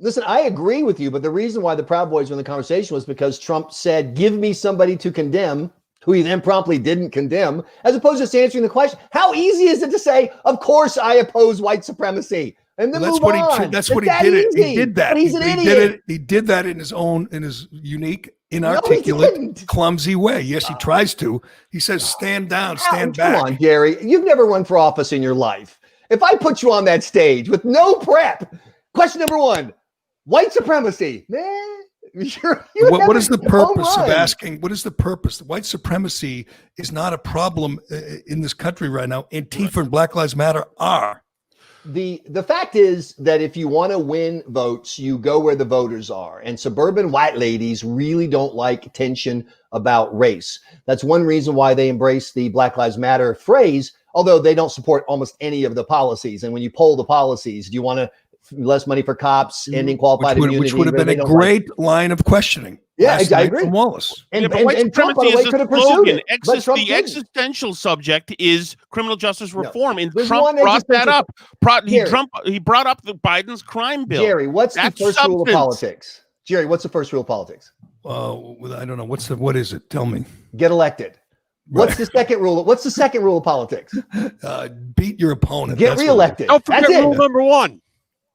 Listen, I agree with you, but the reason why the Proud Boys were in the conversation was because Trump said, give me somebody to condemn, who he then promptly didn't condemn, as opposed to just answering the question. How easy is it to say, of course I oppose white supremacy? And then move on. That's what he did. He did that. But he's an idiot. He did that in his unique, inarticulate, clumsy way. Yes, he tries to. He says, stand down, stand back. Come on, Gary. You've never run for office in your life. If I put you on that stage with no prep, question number one, white supremacy. Man, what is the purpose of asking? What is the purpose? White supremacy is not a problem in this country right now. Antifa and Black Lives Matter are. The fact is that if you want to win votes, you go where the voters are. And suburban white ladies really don't like tension about race. That's one reason why they embrace the Black Lives Matter phrase, although they don't support almost any of the policies. And when you poll the policies, do you want to less money for cops, ending qualified immunity? Which would have been a great line of questioning. Yeah, I agree. From Wallace. And Trump, by the way, could have pursued it. The existential subject is criminal justice reform, and Trump brought that up. He brought up the Biden's crime bill. Jerry, what's the first rule of politics? Jerry, what's the first rule of politics? I don't know. What is it? Tell me. Get elected. What's the second rule? What's the second rule of politics? Beat your opponent. Get reelected. Don't forget rule number one.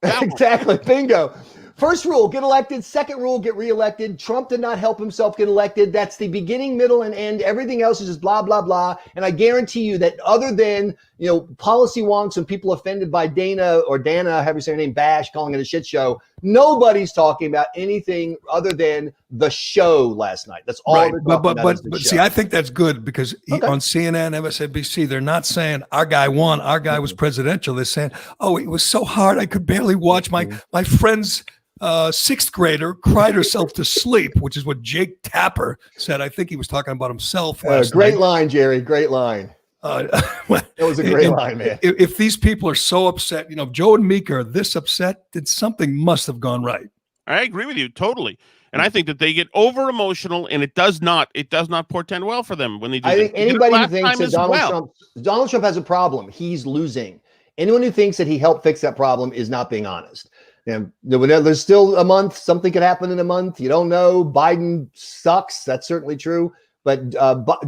Exactly. Bingo. First rule, get elected. Second rule, get reelected. Trump did not help himself get elected. That's the beginning, middle, and end. Everything else is just blah, blah, blah. And I guarantee you that other than, policy wonks and people offended by Dana, however you say her name, Bash, calling it a shit show, nobody's talking about anything other than the show last night. That's all they're talking about. But see, I think that's good because on CNN, MSNBC, they're not saying our guy won, our guy was presidential. They're saying, oh, it was so hard, I could barely watch my friend's sixth grader cried herself to sleep, which is what Jake Tapper said. I think he was talking about himself last great night. Line, Jerry. Great line. It was a great line, man. If these people are so upset, Joe and Mika are this upset, then something must have gone right. I agree with you totally. And I think that they get over emotional, and it does not portend well for them when they do. I think anybody who thinks that Donald Trump has a problem, he's losing. Anyone who thinks that he helped fix that problem is not being honest. And there's still a month. Something could happen in a month. You don't know. Biden sucks. That's certainly true. But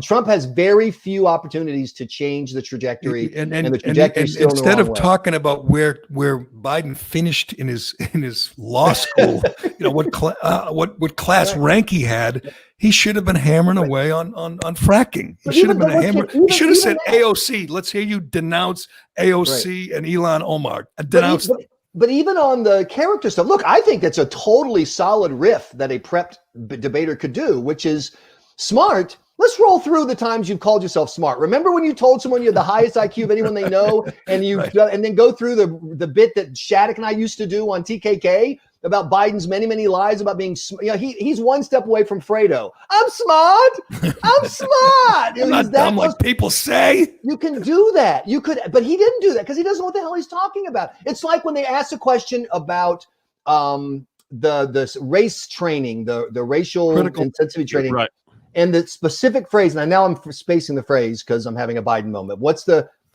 Trump has very few opportunities to change the trajectory, and the trajectory is still instead of talking about where Biden finished in his law school, what class rank he had, he should have been hammering away on fracking. He should have been He should have said AOC. Let's hear you denounce AOC and Ilhan Omar. Denounce them. But even on the character stuff, look, I think that's a totally solid riff that a prepped debater could do, which is smart. Let's roll through the times you've called yourself smart. Remember when you told someone you had the highest IQ of anyone they know, and and then go through the bit that Shattuck and I used to do on TKK about Biden's many lies about being, he's one step away from Fredo. I'm smart. I'm smart. I'm not dumb like people say. You can do that. You could, but he didn't do that because he doesn't know what the hell he's talking about. It's like when they asked a question about the race training, the racial intensity training, right? And the specific phrase. And now I'm spacing the phrase because I'm having a Biden moment. What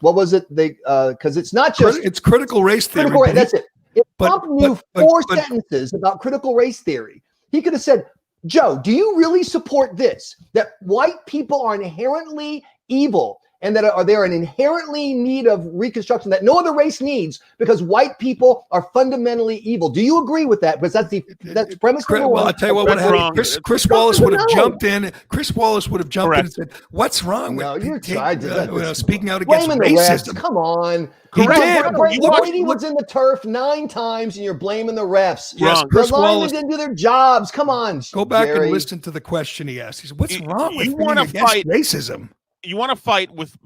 was it? Because it's not just it's critical race theory. That's it. If Trump knew four sentences about critical race theory, he could have said, Joe, do you really support this? That white people are inherently evil and that they're in inherently need of reconstruction that no other race needs because white people are fundamentally evil. Do you agree with that? Because that's premise number one. Well, I'll tell you what happened. Chris Wallace would have jumped in. Chris Wallace would have jumped in and said, what's wrong with you're tried to speaking out against racism? Come on. Brady was in the turf 9 times and you're blaming the refs. Yes, the linemen didn't do their jobs. Come on. Go back Jerry. and listen to the question he asked. He said, what's wrong with fight racism? You want to fight with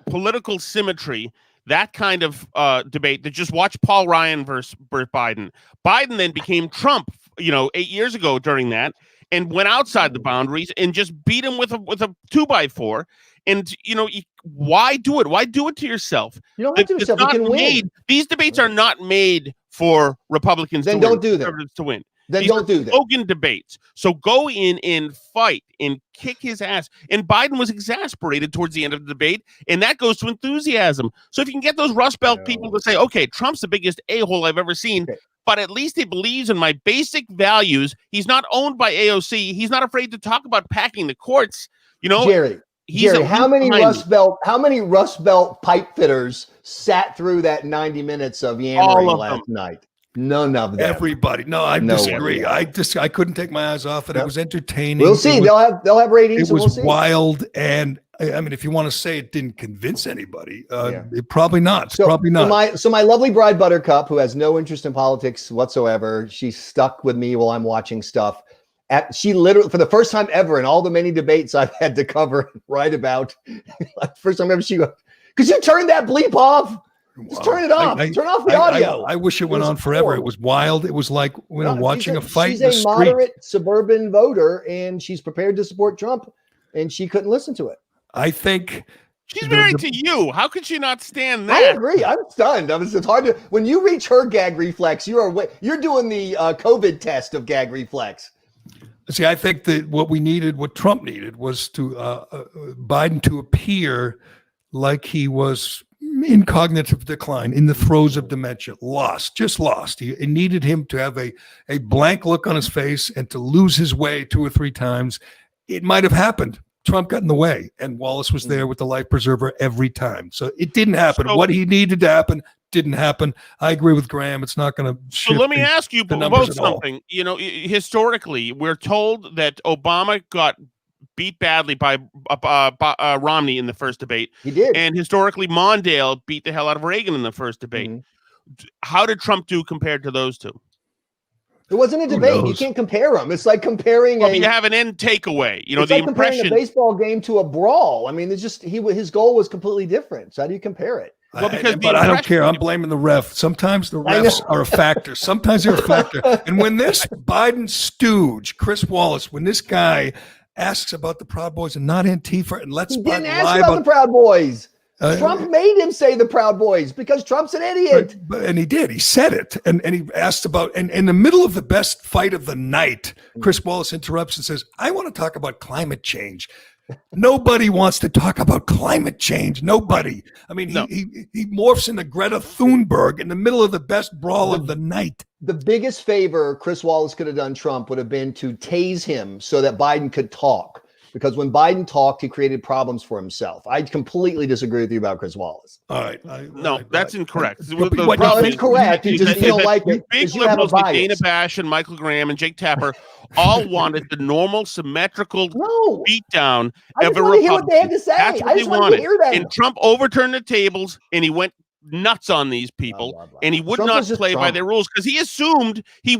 political symmetry, that kind of debate, that just watch Paul Ryan versus Biden. Biden then became Trump, 8 years ago during that, and went outside the boundaries and just beat him with a 2x4. And why do it? Why do it to yourself? You don't have to yourself. You can win. These debates are not made for Republicans then to don't win, do that. conservatives to win. Then These don't do that. Slogan debates. So go in and fight and kick his ass. And Biden was exasperated towards the end of the debate, and that goes to enthusiasm. So if you can get those Rust Belt people to say, okay, Trump's the biggest a-hole I've ever seen, but at least he believes in my basic values. He's not owned by AOC. He's not afraid to talk about packing the courts. You know, Jerry, how many Rust Belt pipe fitters sat through that 90 minutes of yammering last night? None of them. Everybody. No, I disagree. I couldn't take my eyes off it. It was entertaining. We'll see. They'll have ratings. It was wild, and I mean, if you want to say it didn't convince anybody, it probably not. Probably not. So my lovely bride Buttercup, who has no interest in politics whatsoever, she's stuck with me while I'm watching stuff. She literally, for the first time ever in all the many debates I've had to cover, write about, first time ever, she goes, "Could you turn that bleep off? Just turn it off. Turn off the audio." I wish it went on forever. It was wild. It was like watching a fight. She's in the a moderate suburban voter, and she's prepared to support Trump, and she couldn't listen to it. I think she's married to you. How could she not stand that? I agree. I'm stunned. It's hard to when you reach her gag reflex. You're doing the COVID test of gag reflex. See, I think that what Trump needed was to Biden to appear like he was in cognitive decline, in the throes of dementia, just lost. It needed him to have a blank look on his face and to lose his way 2 or 3 times. It might have happened. Trump got in the way, and Wallace was there with the life preserver every time. So it didn't happen. What he needed to happen didn't happen. I agree with Graham. It's not going to shift. So let me ask you both something. You know, historically, we're told that Obama got beat badly by Romney in the first debate. He did. And historically, Mondale beat the hell out of Reagan in the first debate. How did Trump do compared to those two? It wasn't a debate. You can't compare them. It's like comparing you have an end takeaway. You know, it's the like impression. Comparing a baseball game to a brawl. I mean, it's just his goal was completely different. So how do you compare it? Well, but I don't care. I'm blaming the ref. Sometimes the refs are a factor. Sometimes they're a factor. And when this Biden stooge, Chris Wallace, when this guy asks about the Proud Boys and not Antifa and lets Biden didn't ask about the Proud Boys. Trump made him say the Proud Boys because Trump's an idiot. And he did. He said it. And he asked about, and in the middle of the best fight of the night, Chris Wallace interrupts and says, "I want to talk about climate change." Nobody wants to talk about climate change. Nobody. I mean, he morphs into Greta Thunberg in the middle of the best brawl of the night. The biggest favor Chris Wallace could have done Trump would have been to tase him so that Biden could talk. Because when Biden talked, he created problems for himself. I completely disagree with you about Chris Wallace. All right. That's incorrect. It's correct. You just don't like it. Big liberals like Dana Bash and Michael Graham and Jake Tapper all wanted the normal, symmetrical beatdown of a Republican. Hear what they had to say. That's what they wanted. And Trump overturned the tables, and he went nuts on these people, and he would not play by their rules because he assumed he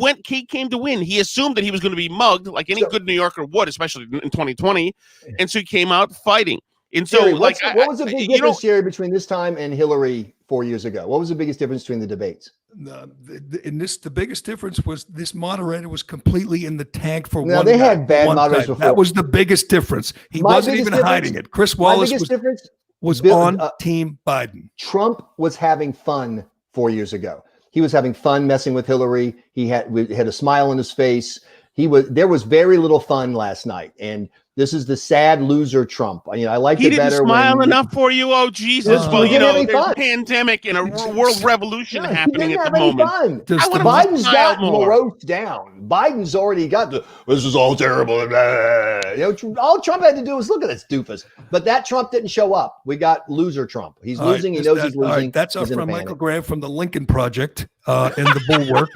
came to win. He assumed that he was going to be mugged like any good New Yorker would, especially in 2020, and so he came out fighting. And so, Jerry, what was the big difference, Jerry, between this time and Hillary 4 years ago? What was the biggest difference between the debates? The biggest difference was this moderator was completely in the tank for one. Now they had bad moderators before. That was the biggest difference. He wasn't even hiding it. Chris Wallace was on Team Biden. Trump was having fun 4 years ago. He was having fun messing with Hillary. He had a smile on his face. There was very little fun last night, and this is the sad loser Trump. I liked it better. He didn't smile enough for you. Oh Jesus! Well, there's a pandemic and a world revolution happening at the moment. Biden's got morose down. Biden's already got this is all terrible. All Trump had to do was look at this doofus. But that Trump didn't show up. We got loser Trump. He's losing. He knows he's losing. All right, that's up from Michael Graham from the Lincoln Project and the Bulwark.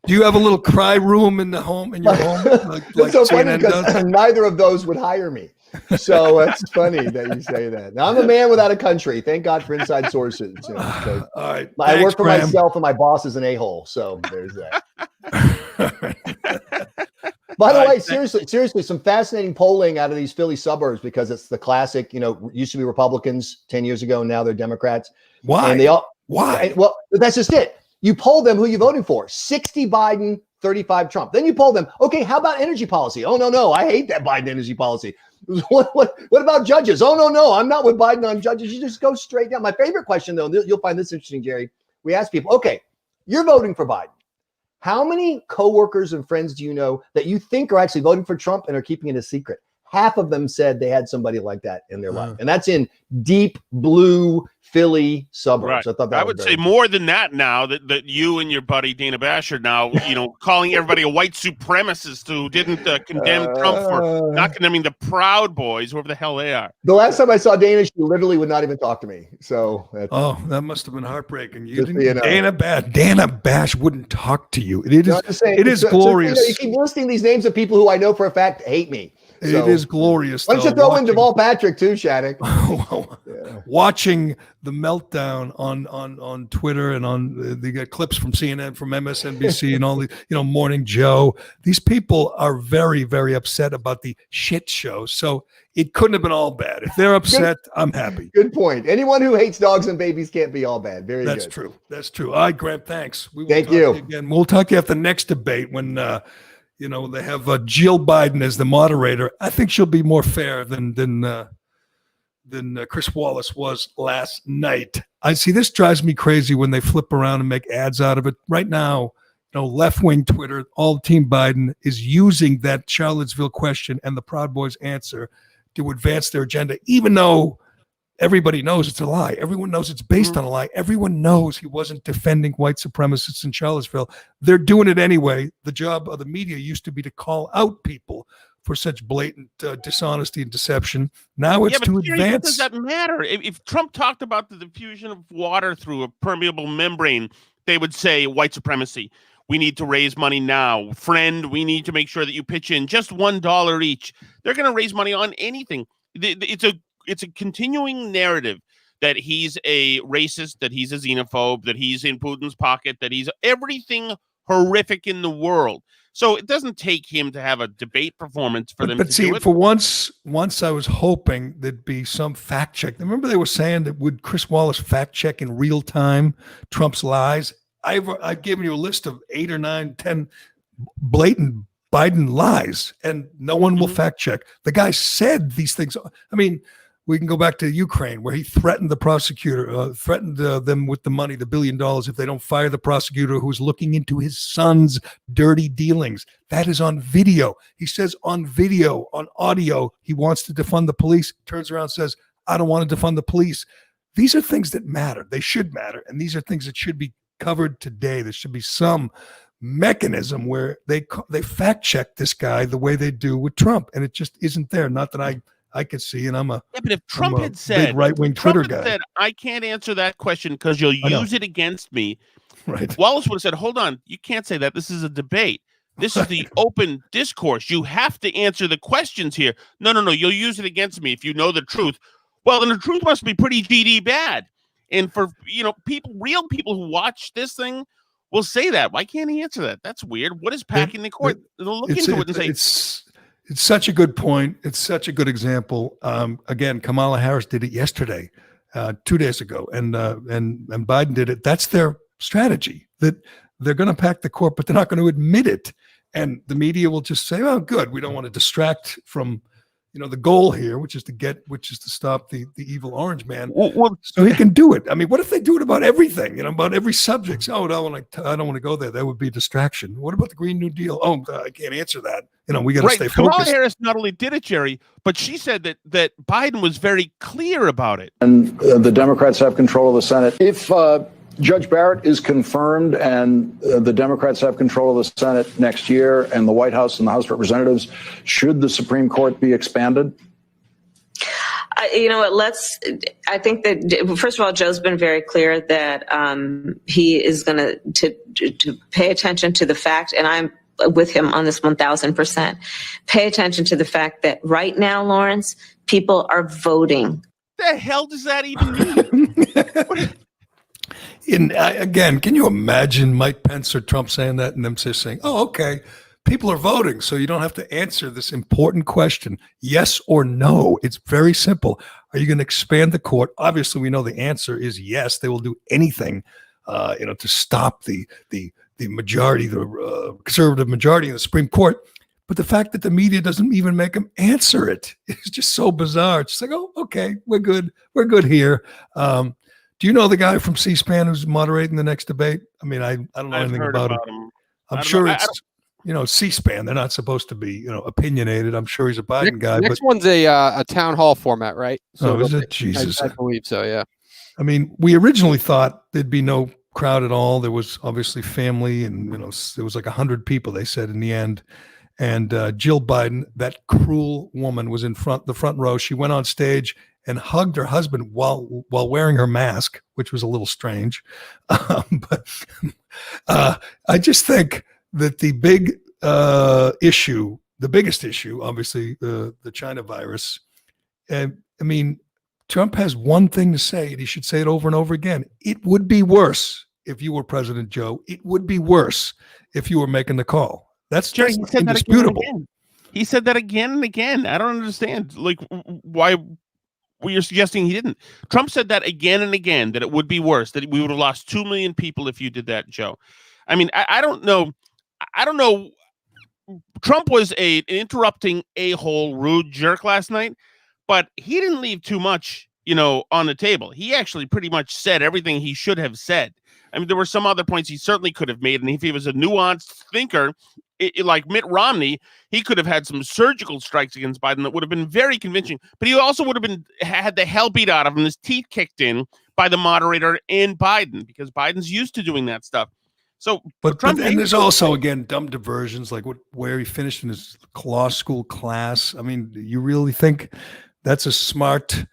Do you have a little cry room in your home? It's so funny because neither of those would hire me. So it's funny that you say that. Now I'm a man without a country. Thank God for inside sources. So all right. I work for myself, and my boss is an a-hole. So there's that. By the way, seriously, some fascinating polling out of these Philly suburbs because it's the classic. Used to be Republicans 10 years ago, now they're Democrats. Why? And Why? Well, that's just it. You poll them who you voting for. 60 Biden, 35 Trump. Then you poll them. Okay, how about energy policy? Oh, no. I hate that Biden energy policy. What about judges? Oh, no. I'm not with Biden on judges. You just go straight down. My favorite question, though, you'll find this interesting, Jerry. We ask people, okay, you're voting for Biden. How many coworkers and friends do you know that you think are actually voting for Trump and are keeping it a secret? half of them said they had somebody like that in their life. And that's in deep blue Philly suburbs. Right. I thought that I was would very say more than that now that you and your buddy Dana Bash are now, calling everybody a white supremacist who didn't condemn Trump for not condemning the Proud Boys, whoever the hell they are. The last time I saw Dana, she literally would not even talk to me. So that must have been heartbreaking. Just so you know. Dana Bash wouldn't talk to you. It is So, glorious. you keep listing these names of people who I know for a fact hate me. It is glorious. Why don't you throw in Deval Patrick too, Shattuck? Watching the meltdown on Twitter and on they got clips from CNN, from MSNBC, and all the Morning Joe. These people are very, very upset about the shit show. So it couldn't have been all bad. If they're upset, I'm happy. Good point. Anyone who hates dogs and babies can't be all bad. That's good. True. That's true. All right, Grant. Thanks. Thank you. Again, we'll talk to you after the next debate when. They have Jill Biden as the moderator. I think she'll be more fair than Chris Wallace was last night. I see this drives me crazy when they flip around and make ads out of it. Right now, left-wing Twitter, all Team Biden is using that Charlottesville question and the Proud Boys answer to advance their agenda, even though everybody knows it's a lie. Everyone knows it's based on a lie. Everyone knows he wasn't defending white supremacists in Charlottesville. They're doing it anyway. The job of the media used to be to call out people for such blatant dishonesty and deception. Now it's to advance. What does that matter? If Trump talked about the diffusion of water through a permeable membrane, they would say white supremacy. We need to raise money now. Friend, we need to make sure that you pitch in just $1 each. They're going to raise money on anything. It's a continuing narrative that he's a racist, that he's a xenophobe, that he's in Putin's pocket, that he's everything horrific in the world. So it doesn't take him to have a debate performance for them to do it. But see, for once I was hoping there'd be some fact check. Remember they were saying that would Chris Wallace fact check in real time Trump's lies? I've given you a list of 8 or 9, 10 blatant Biden lies, and no one will fact check. The guy said these things. I mean, we can go back to Ukraine, where he threatened the prosecutor, threatened them with the money, the $1 billion, if they don't fire the prosecutor who's looking into his son's dirty dealings. That is on video. He says on video, on audio, he wants to defund the police, turns around and says, I don't want to defund the police. These are things that matter. They should matter. And these are things that should be covered today. There should be some mechanism where they fact check this guy the way they do with Trump. And it just isn't there. Not that I could see, and I'm a but if Trump had said right-wing Twitter guy, said, I can't answer that question because you'll use it against me. Right. Wallace would have said, hold on, you can't say that. This is a debate. This is the open discourse. You have to answer the questions here. No, you'll use it against me if you know the truth. Well, then the truth must be pretty GD bad. And for real people who watch this thing will say that. Why can't he answer that? That's weird. What is packing the court? They'll look into it and say it's such a good point. It's such a good example. Again, Kamala Harris did it yesterday, 2 days ago, and Biden did it. That's their strategy, that they're going to pack the court, but they're not going to admit it. And the media will just say, oh, good. We don't want to distract from the goal here, which is to stop the evil orange man. So he can do it. I mean, what if they do it about everything, about every subject? Oh, no, I don't want to go there. That would be a distraction. What about the Green New Deal? Oh, I can't answer that. We got to stay focused. Kamala Harris not only did it, Jerry, but she said that Biden was very clear about it. And the Democrats have control of the Senate. If Judge Barrett is confirmed and the Democrats have control of the Senate next year and the White House and the House of Representatives, should the Supreme Court be expanded? I think that, first of all, Joe's been very clear that he is going to pay attention to the fact, and I'm with him on this 1000%, pay attention to the fact that right now, Lawrence, people are voting. The hell does that even mean? Again, can you imagine Mike Pence or Trump saying that and them just saying, oh, okay, people are voting, so you don't have to answer this important question, yes or no. It's very simple. Are you going to expand the court? Obviously, we know the answer is yes. They will do anything, to stop the majority, the conservative majority in the Supreme Court. But the fact that the media doesn't even make them answer it is just so bizarre. It's just like, oh, okay, we're good. We're good here. Do you know the guy from C-SPAN who's moderating the next debate? I mean, I don't know anything about him. I'm sure it's C-SPAN. They're not supposed to be, opinionated. I'm sure he's a Biden guy. Next one's a town hall format, right? So is it? Jesus. I believe so, yeah. I mean, we originally thought there'd be no crowd at all. There was obviously family, and there was like 100 people, they said, in the end. And Jill Biden, that cruel woman, was in the front row. She went on stage and hugged her husband while wearing her mask, which was a little strange. But I just think that the big issue, the biggest issue, obviously, the China virus. I mean, Trump has one thing to say, and he should say it over and over again. It would be worse if you were President Joe. It would be worse if you were making the call. That's just indisputable. He said that again and again. I don't understand, like, why you're suggesting he didn't. Trump said that again and again, that it would be worse, that we would have lost 2 million people if you did that, Joe. I mean, I don't know. Trump was an interrupting a-hole, rude jerk last night, but he didn't leave too much, on the table. He actually pretty much said everything he should have said. I mean, there were some other points he certainly could have made, and if he was a nuanced thinker, like Mitt Romney, he could have had some surgical strikes against Biden that would have been very convincing. But he also would have had the hell beat out of him, his teeth kicked in by the moderator and Biden, because Biden's used to doing that stuff. So, but there's also, again, dumb diversions, like where he finished in his law school class. I mean, you really think that's a smart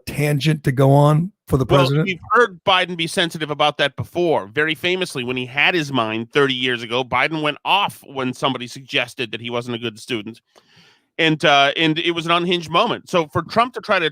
tangent to go on for the president? We've heard Biden be sensitive about that before. Very famously, when he had his mind 30 years ago, Biden went off when somebody suggested that he wasn't a good student. And it was an unhinged moment. So for Trump to try to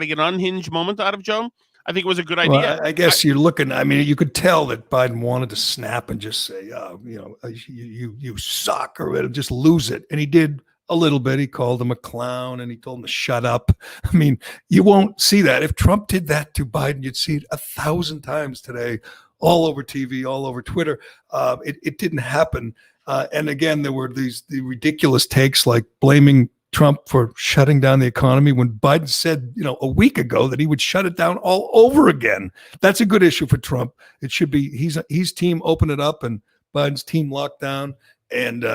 get an unhinged moment out of Joe, I think it was a good idea. Well, I guess you're looking. I mean, you could tell that Biden wanted to snap and just say, you suck, or just lose it. And he did a little bit. He called him a clown and he told him to shut up. I mean, you won't see that. If Trump did that to Biden, you'd see it 1,000 times today, all over TV, all over Twitter. It didn't happen. And again, there were the ridiculous takes like blaming Trump for shutting down the economy when Biden said, a week ago that he would shut it down all over again. That's a good issue for Trump. It should be he's team open it up and Biden's team locked down. And,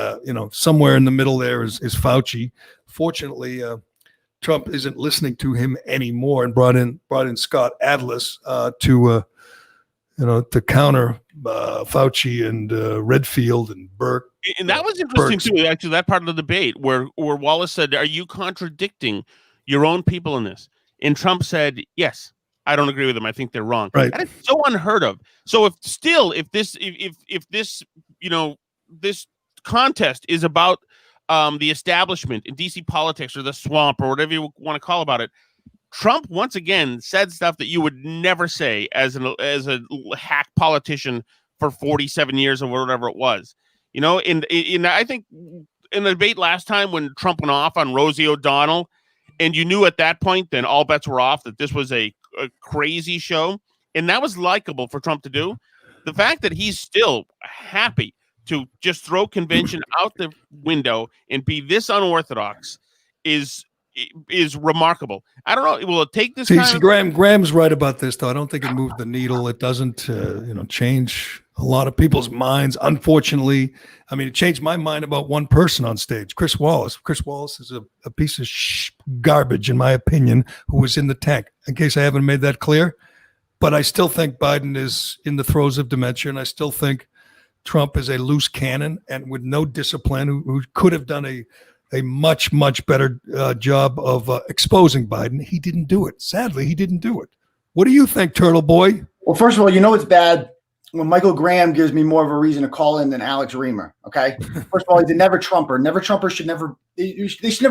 somewhere in the middle there is Fauci. Fortunately, Trump isn't listening to him anymore and brought in Scott Adlis to counter Fauci and Redfield and Burke. And that was interesting too, actually, that part of the debate where Wallace said, "Are you contradicting your own people in this?" And Trump said, "Yes, I don't agree with them. I think they're wrong." Right. That is so unheard of. So if this contest is about the establishment in DC politics or the swamp or whatever you want to call about it, Trump once again said stuff that you would never say as a hack politician for 47 years or whatever it was. And I think in the debate last time when Trump went off on Rosie O'Donnell, and you knew at that point, then all bets were off, that this was a crazy show, and that was likable for Trump to do. The fact that he's still happy to just throw convention out the window and be this unorthodox is remarkable. I don't know. Will it take this time? Graham's right about this, though. I don't think it moved the needle. It doesn't, change a lot of people's minds. Unfortunately, I mean, it changed my mind about one person on stage, Chris Wallace. Chris Wallace is a piece of garbage, in my opinion, who was in the tank. In case I haven't made that clear, but I still think Biden is in the throes of dementia, and I still think Trump is a loose cannon and with no discipline, who could have done a much, much better job of exposing Biden. He didn't do it. Sadly, he didn't do it. What do you think, Turtle Boy? Well, first of all, it's bad when Michael Graham gives me more of a reason to call in than Alex Reamer. Okay. First of all, he's a never Trumper. Never Trumpers should never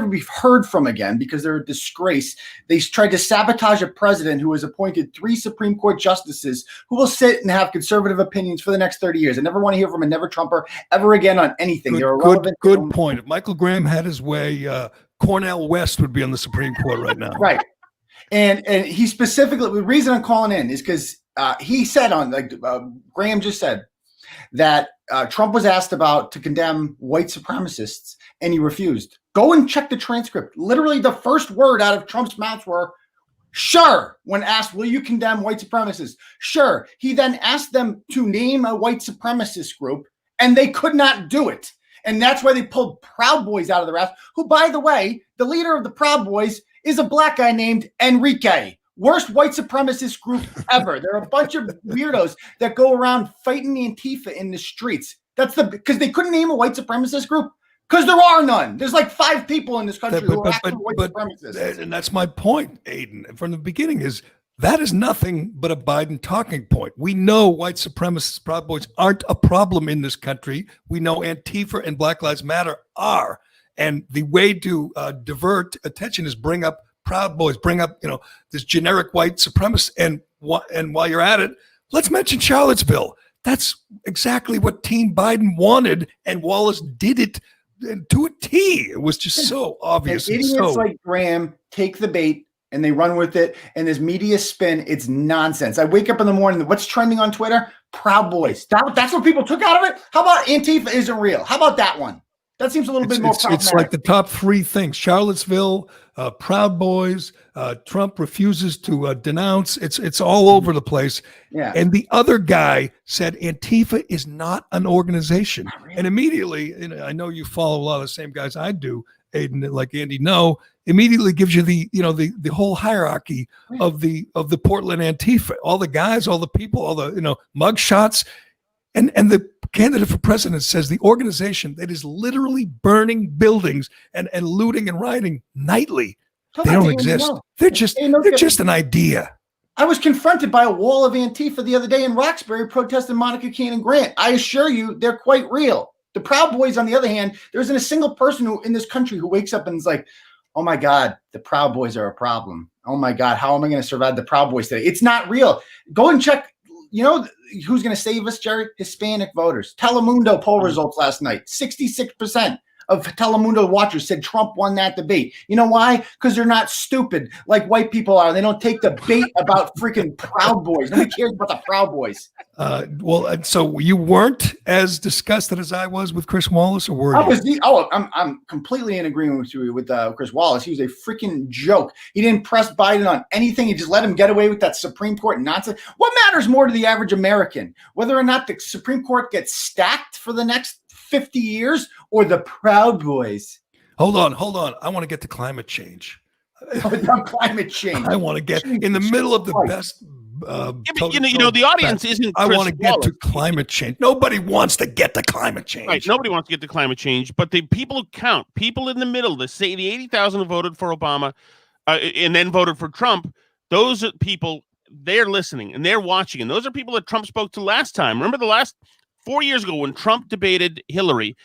be heard from again because they're a disgrace. They tried to sabotage a president who has appointed 3 Supreme Court justices who will sit and have conservative opinions for the next 30 years. I never want to hear from a never Trumper ever again on anything. They're irrelevant. Good point. If Michael Graham had his way, Cornel West would be on the Supreme Court right now. Right. And he specifically, the reason I'm calling in is because he said Graham just said that Trump was asked to condemn white supremacists and he refused. Go and check the transcript. Literally the first word out of Trump's mouth were, sure, when asked, will you condemn white supremacists? Sure. He then asked them to name a white supremacist group and they could not do it. And that's why they pulled Proud Boys out of the raft, who, by the way, the leader of the Proud Boys is a black guy named Enrique. Worst white supremacist group ever. They're a bunch of weirdos that go around fighting Antifa in the streets. Because they couldn't name a white supremacist group. Because there are none. There's like 5 people in this country who are actually white supremacists. And that's my point, Aiden, from the beginning is that is nothing but a Biden talking point. We know white supremacists, Proud Boys aren't a problem in this country. We know Antifa and Black Lives Matter are. And the way to divert attention is bring up Proud Boys, bring up, this generic white supremacist. And while you're at it, let's mention Charlottesville. That's exactly what Team Biden wanted. And Wallace did it to a T. It was just so obvious. And idiots like Graham take the bait and they run with it. And this media spin, it's nonsense. I wake up in the morning, what's trending on Twitter? Proud Boys. That's what people took out of it? How about Antifa isn't real? How about that one? That seems a little bit more problematic. It's like the top 3 things. Charlottesville, Proud Boys, Trump refuses to denounce. It's all over the place. Yeah. And the other guy said Antifa is not an organization. Really? And immediately, I know you follow a lot of the same guys I do, Aiden, like Andy immediately gives you the whole hierarchy of the Portland Antifa. All the guys, all the people, all the mug shots. And the candidate for president says the organization that is literally burning buildings and looting and rioting nightly, they don't exist. They're just an idea. I was confronted by a wall of Antifa the other day in Roxbury protesting Monica Cannon Grant. I assure you, they're quite real. The Proud Boys, on the other hand, there isn't a single person in this country who wakes up and is like, oh my God, the Proud Boys are a problem. Oh my God, how am I going to survive the Proud Boys today? It's not real. Go and check. You know who's going to save us, Jerry? Hispanic voters. Telemundo poll results last night. 66% of Telemundo watchers said Trump won that debate. You know why? Because they're not stupid like white people are. They don't take the bait about freaking Proud Boys. Nobody cares about the Proud Boys. So you weren't as disgusted as I was with Chris Wallace, or were you? I'm completely in agreement with you with Chris Wallace. He was a freaking joke. He didn't press Biden on anything. He just let him get away with that Supreme Court nonsense. What matters more to the average American? Whether or not the Supreme Court gets stacked for the next 50 years or the Proud Boys? Hold on. I want to get to climate change. Climate change. I want to get in the middle of the best. The audience isn't. I want to get to climate change. Nobody wants to get to climate change. Right. Nobody wants to get to climate change, but the people who count, people in the middle, the 80,000 who voted for Obama and then voted for Trump, those are people, they're listening and they're watching. And those are people that Trump spoke to last time. Remember the last 4 years ago when Trump debated Hillary,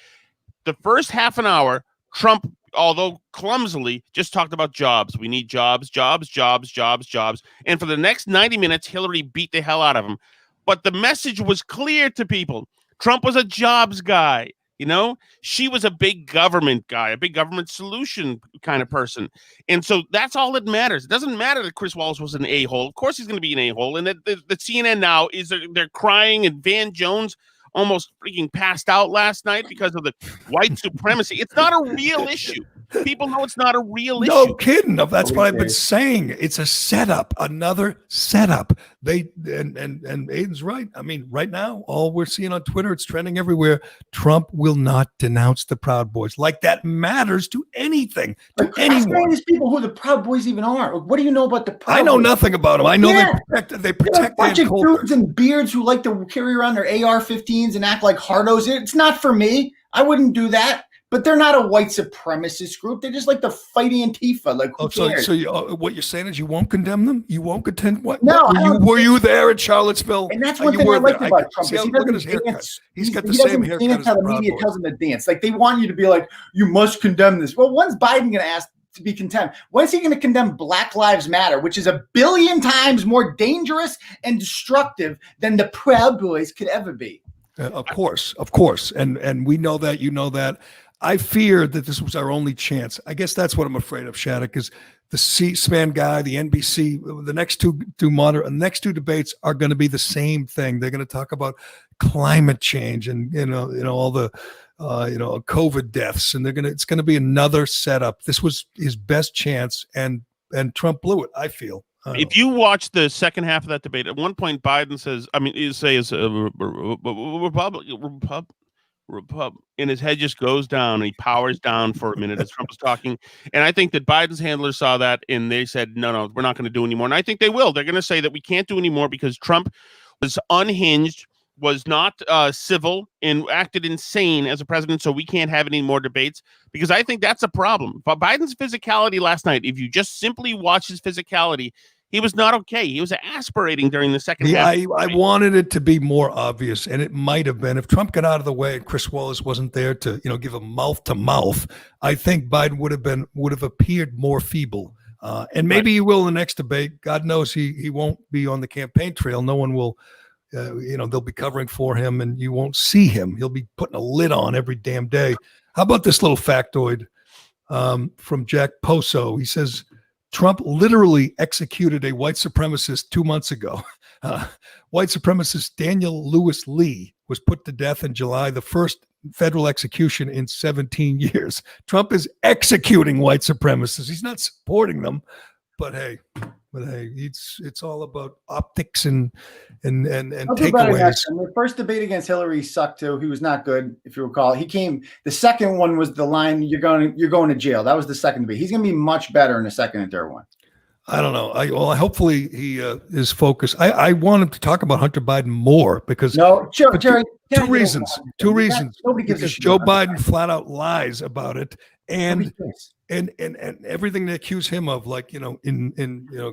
the first half an hour, Trump, although clumsily, just talked about jobs. We need jobs. And for the next 90 minutes, Hillary beat the hell out of him. But the message was clear to people. Trump was a jobs guy. She was a big government guy, a big government solution kind of person. And so that's all that matters. It doesn't matter that Chris Wallace was an a-hole. Of course he's going to be an a-hole. And that the CNN now they're crying, and Van Jones almost freaking passed out last night because of the white supremacy. It's not a real issue. People know it's not a real issue. No kidding. That's what I've been saying. It's a setup, another setup. And Aiden's right. I mean, right now, all we're seeing on Twitter, it's trending everywhere. Trump will not denounce the Proud Boys. Like that matters to anything, to anyone. Explain these people who the Proud Boys even are. What do you know about the Proud Boys? I know nothing about them. I know they protect a bunch of dudes and beards who like to carry around their AR-15s and act like hardos. It's not for me. I wouldn't do that. But they're not a white supremacist group. They just like to fight Antifa. Like, who cares? So what you're saying is you won't condemn them? You won't contend? What? No. Were you there at Charlottesville? And that's one thing I liked about Trump. See, look at his haircut. He's got the same haircut as the media tells him to dance. Like, they want you to be like, you must condemn this. Well, when's Biden going to ask to be condemned? When's he going to condemn Black Lives Matter, which is 1 billion times more dangerous and destructive than the Proud Boys could ever be? Of course. And we know that, you know that. I fear that this was our only chance. I guess that's what I'm afraid of, Shattuck, is the C-SPAN guy, the NBC, the next two debates are going to be the same thing. They're going to talk about climate change and, all the, COVID deaths. And it's going to be another setup. This was his best chance and Trump blew it, I feel. If you watch the second half of that debate, at one point Biden says, and his head just goes down and he powers down for a minute as Trump was talking. And I think that Biden's handlers saw that and they said, no, we're not going to do anymore. And I think they will. They're going to say that we can't do anymore because Trump was unhinged, was not civil, and acted insane as a president. So we can't have any more debates because I think that's a problem. But Biden's physicality last night, if you just simply watch his physicality, he was not okay. He was aspirating during the second half. I wanted it to be more obvious, and it might have been if Trump got out of the way and Chris Wallace wasn't there to, give a mouth to mouth. I think Biden would have appeared more feeble, and maybe he will in the next debate. God knows he won't be on the campaign trail. No one will. They'll be covering for him, and you won't see him. He'll be putting a lid on every damn day. How about this little factoid from Jack Poso? He says, Trump literally executed a white supremacist 2 months ago. White supremacist Daniel Lewis Lee was put to death in July, the first federal execution in 17 years. Trump is executing white supremacists. He's not supporting them, but hey, it's all about optics and takeaways. The first debate against Hillary sucked too. He was not good, if you recall. The second one was the line, you're going to jail. That was the second debate. He's going to be much better in the second and third one. I don't know. Hopefully he is focused. I want him to talk about Hunter Biden more because Jerry, two reasons. Nobody gives a shit. Joe Biden flat out lies about it, and everything they accuse him of, like in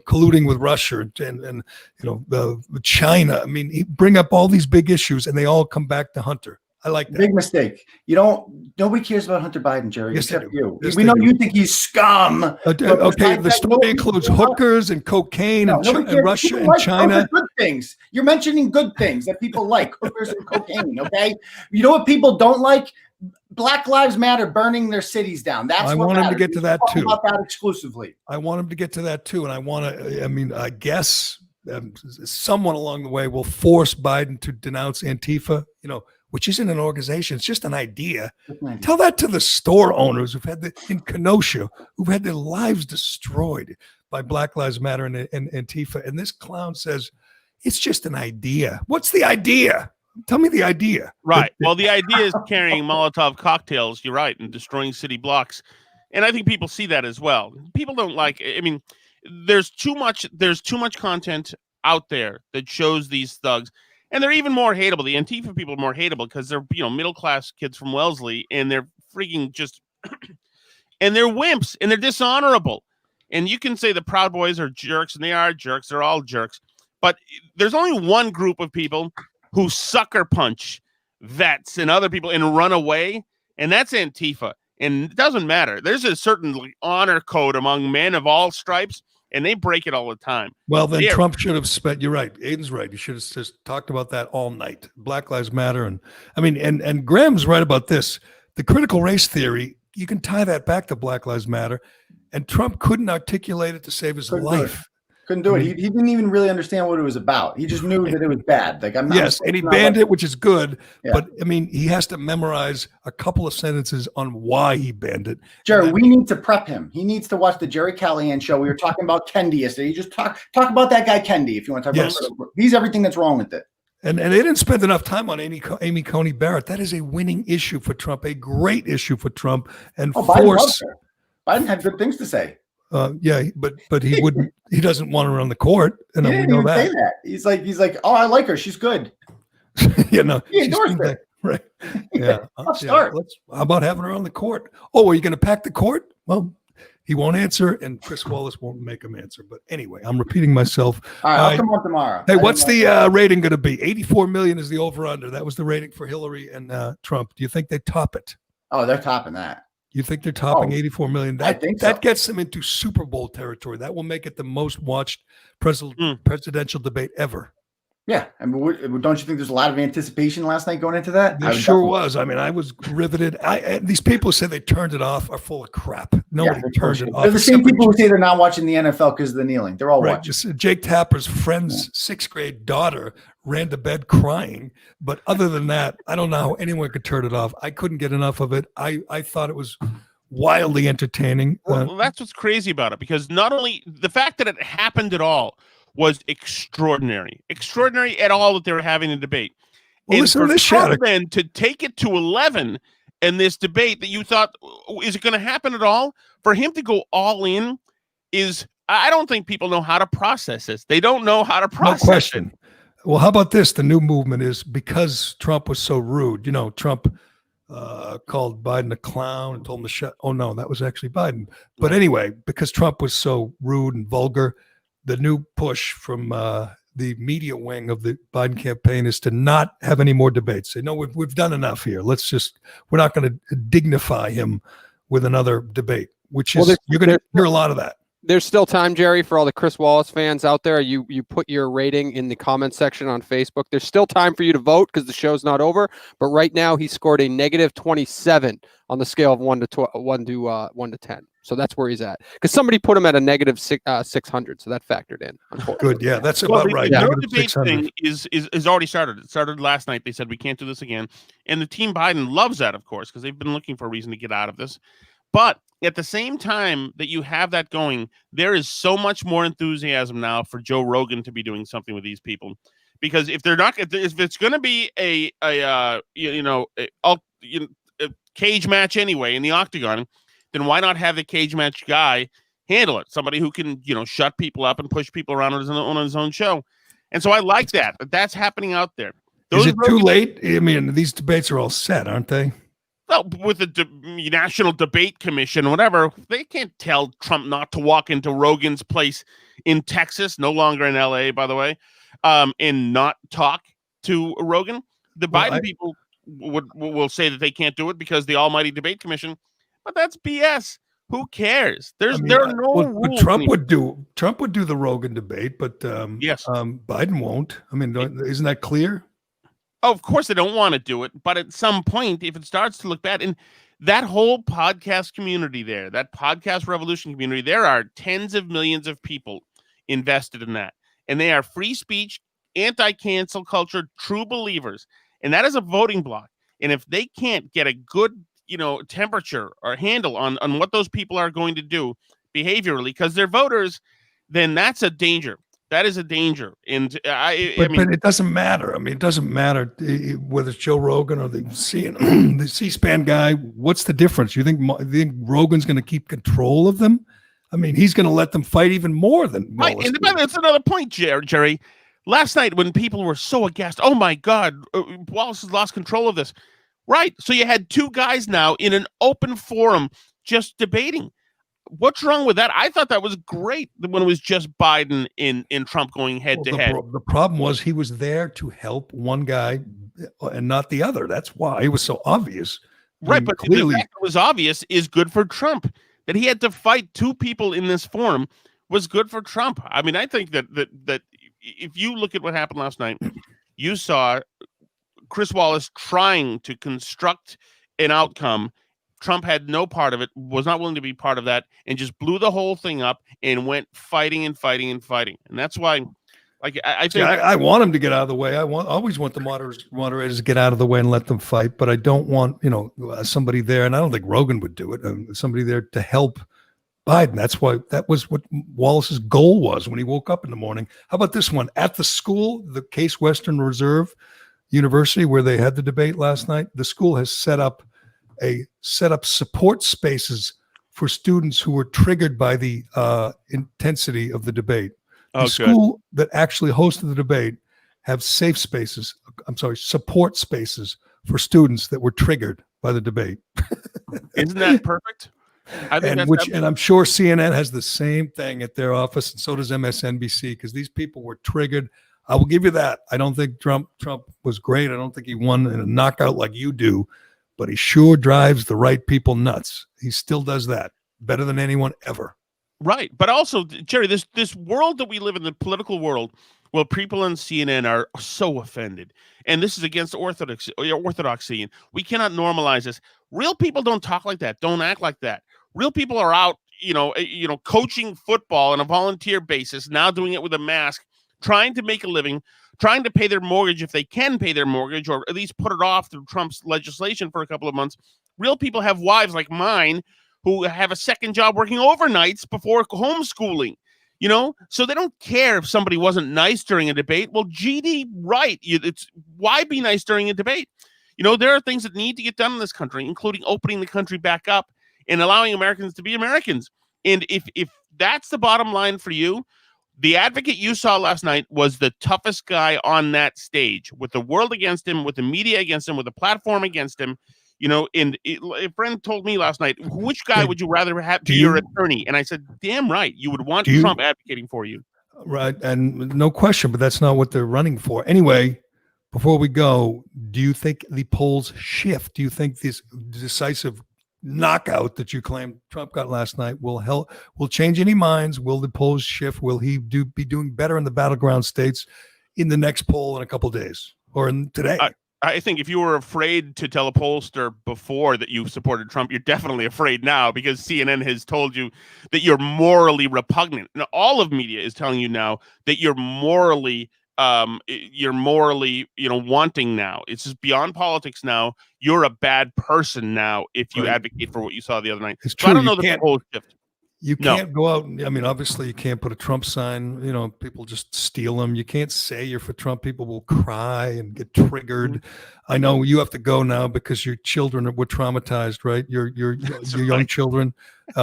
colluding with Russia and the China. I mean, he bring up all these big issues, and they all come back to Hunter. I like that. Big mistake. Nobody cares about Hunter Biden, Jerry, yes, except you. Yes, we know you think he's scum. Okay, the story includes hookers and cocaine and Russia and China. Those are good things. You're mentioning good things that people like, hookers and cocaine, okay? You know what people don't like? Black Lives Matter burning their cities down. I want him to get to that too. About that exclusively. I want him to get to that too, and I guess someone along the way will force Biden to denounce Antifa. Which isn't an organization; it's just an idea. Tell that to the store owners in Kenosha who've had their lives destroyed by Black Lives Matter and Antifa. And this clown says it's just an idea. What's the idea? Tell me the idea. Right. Well, the idea is carrying Molotov cocktails. You're right, and destroying city blocks. And I think people see that as well. People don't like. I mean, there's too much content out there that shows these thugs. And they're even more hateable. The Antifa people are more hateable because they're, middle-class kids from Wellesley, and they're freaking just, and they're wimps, and they're dishonorable. And you can say the Proud Boys are jerks, and they are jerks. They're all jerks. But there's only one group of people who sucker punch vets and other people and run away, and that's Antifa. And it doesn't matter. There's a certain honor code among men of all stripes, and they break it all the time. Well, then Trump should have spent. You're right. Aiden's right. He should have just talked about that all night. Black Lives Matter, and Graham's right about this. The critical race theory. You can tie that back to Black Lives Matter, and Trump couldn't articulate it to save his life. Couldn't do it. He didn't even really understand what it was about. He just knew that it was bad. Like and he banned it, which is good. Yeah. But he has to memorize a couple of sentences on why he banned it. Jerry, we need to prep him. He needs to watch the Jerry Callahan show. We were talking about Kendi yesterday. You just talk about that guy Kendi if you want to talk about. He's everything that's wrong with it. And they didn't spend enough time on Amy Coney Barrett. That is a winning issue for Trump, a great issue for Trump. And Biden had good things to say. But he wouldn't. He doesn't want her on the court, and we know that. Say that. He's like, oh, I like her. She's good. He endorsed it. Right. Yeah. Start. How about having her on the court? Oh, are you going to pack the court? Well, he won't answer, and Chris Wallace won't make him answer. But anyway, I'm repeating myself. All right, I'll come on tomorrow. Hey, what's the rating going to be? 84 million is the over/under. That was the rating for Hillary and Trump. Do you think they top it? Oh, they're topping that. You think they're topping 84 million? I think that gets them into Super Bowl territory. That will make it the most watched presidential debate ever. Yeah. Don't you think there's a lot of anticipation last night going into that? There sure was. I was riveted. These people who say they turned it off are full of crap. Nobody turned it off. They're the same people who say they're not watching the NFL because of the kneeling. They're all watching. Just Jake Tapper's friend's 6th grade daughter ran to bed crying. But other than that, I don't know how anyone could turn it off. I couldn't get enough of it. I thought it was wildly entertaining. Well, that's what's crazy about it, because not only the fact that it happened at all was extraordinary at all that they were having a debate. Well, and listen for to this, Trump Shattuck. then to take it to 11 in this debate that you thought, is it going to happen at all? For him to go all in is, I don't think people know how to process this. They don't know how to process No question. it. Well, how about this? The new movement is because Trump was so rude. Trump called Biden a clown and told him to shut. Oh, no, that was actually Biden. But anyway, because Trump was so rude and vulgar, the new push from the media wing of the Biden campaign is to not have any more debates. Say, no, we've done enough here. We're not going to dignify him with another debate, which is, you're going to hear a lot of that. There's still time, Jerry, for all the Chris Wallace fans out there. You put your rating in the comment section on Facebook. There's still time for you to vote because the show's not over. But right now, he scored a negative 27 on the scale of 1 to 10. So that's where he's at. Because somebody put him at a negative 600, so that factored in. Good, yeah, that's about right. The Yeah. no debate thing is already started. It started last night. They said we can't do this again, and the team Biden loves that, of course, because they've been looking for a reason to get out of this. But at the same time that you have that going, there is so much more enthusiasm now for Joe Rogan to be doing something with these people, because if it's going to be a cage match anyway in the octagon, then why not have the cage match guy handle it? Somebody who can shut people up and push people around on his own show. And so I like that that's happening out there. Is it too late? I mean, these debates are all set, aren't they? Well, with the National Debate Commission, whatever, they can't tell Trump not to walk into Rogan's place in Texas, no longer in L.A., by the way, and not talk to Rogan. The Biden people will say that they can't do it because the Almighty Debate Commission, but that's BS. Who cares? There are no rules. Trump would do the Rogan debate, but yes, Biden won't. I mean, isn't that clear? Oh, of course they don't want to do it, but at some point, if it starts to look bad, and that whole podcast community there, that podcast revolution community, there are tens of millions of people invested in that. And they are free speech, anti-cancel culture, true believers. And that is a voting bloc. And if they can't get a good, temperature or handle on what those people are going to do behaviorally, because they're voters, then that's a danger. That is a danger. And but it doesn't matter. I mean, it doesn't matter whether it's Joe Rogan or the C-SPAN guy. What's the difference? You think Rogan's going to keep control of them? I mean, he's going to let them fight even more than Wallace. Right. And that's another point, Jerry. Last night when people were so aghast, oh my God, Wallace has lost control of this. Right. So you had two guys now in an open forum just debating. What's wrong with that? I thought that was great when it was just Biden and Trump going head to head. The problem was he was there to help one guy and not the other. That's why it was so obvious. Right, but clearly, the fact it was obvious is good for Trump. That he had to fight two people in this forum was good for Trump. I mean, I think that if you look at what happened last night, you saw Chris Wallace trying to construct an outcome. Trump had no part of it, was not willing to be part of that, and just blew the whole thing up and went fighting and fighting and fighting. And that's why, I think I want him to get out of the way. I always want the moderators to get out of the way and let them fight. But I don't want somebody there, and I don't think Rogan would do it. Somebody there to help Biden. That was what Wallace's goal was when he woke up in the morning. How about this one at the school, the Case Western Reserve University, where they had the debate last night? The school has set up support spaces for students who were triggered by the intensity of the debate. The school that actually hosted the debate have support spaces for students that were triggered by the debate. Isn't that perfect? I think and I'm sure CNN has the same thing at their office, and so does MSNBC, because these people were triggered. I will give you that. I don't think Trump was great. I don't think he won in a knockout like you do. But he sure drives the right people nuts. He still does that better than anyone ever. Right. But also, Jerry, this world that we live in, the political world, well, people on CNN are so offended. And this is against orthodoxy. And we cannot normalize this. Real people don't talk like that, don't act like that. Real people are out, coaching football on a volunteer basis, now doing it with a mask, trying to make a living, trying to pay their mortgage if they can pay their mortgage, or at least put it off through Trump's legislation for a couple of months. Real people have wives like mine who have a second job working overnights before homeschooling. So they don't care if somebody wasn't nice during a debate. Well, GD, right. It's why be nice during a debate? There are things that need to get done in this country, including opening the country back up and allowing Americans to be Americans. And if that's the bottom line for you, the advocate you saw last night was the toughest guy on that stage, with the world against him, with the media against him, with the platform against him. A friend told me last night, which guy would you rather have be your attorney? And I said, damn right, you would want Trump advocating for you. Right, and no question, but that's not what they're running for. Anyway, before we go, do you think the polls shift? Do you think this decisive knockout that you claim Trump got last night will change any minds? Will the polls shift? Will he be doing better in the battleground states in the next poll in a couple of days or today? I think if you were afraid to tell a pollster before that you supported Trump, you're definitely afraid now, because CNN has told you that you're morally repugnant. Now, all of media is telling you now that you're morally wanting now. It's just beyond politics now. You're a bad person now if you advocate for what you saw the other night. It's so true. I don't know the polls shift. You can't go out. I mean, obviously, you can't put a Trump sign. People just steal them. You can't say you're for Trump. People will cry and get triggered. Mm-hmm. I know you have to go now because your children were traumatized, right? Your young children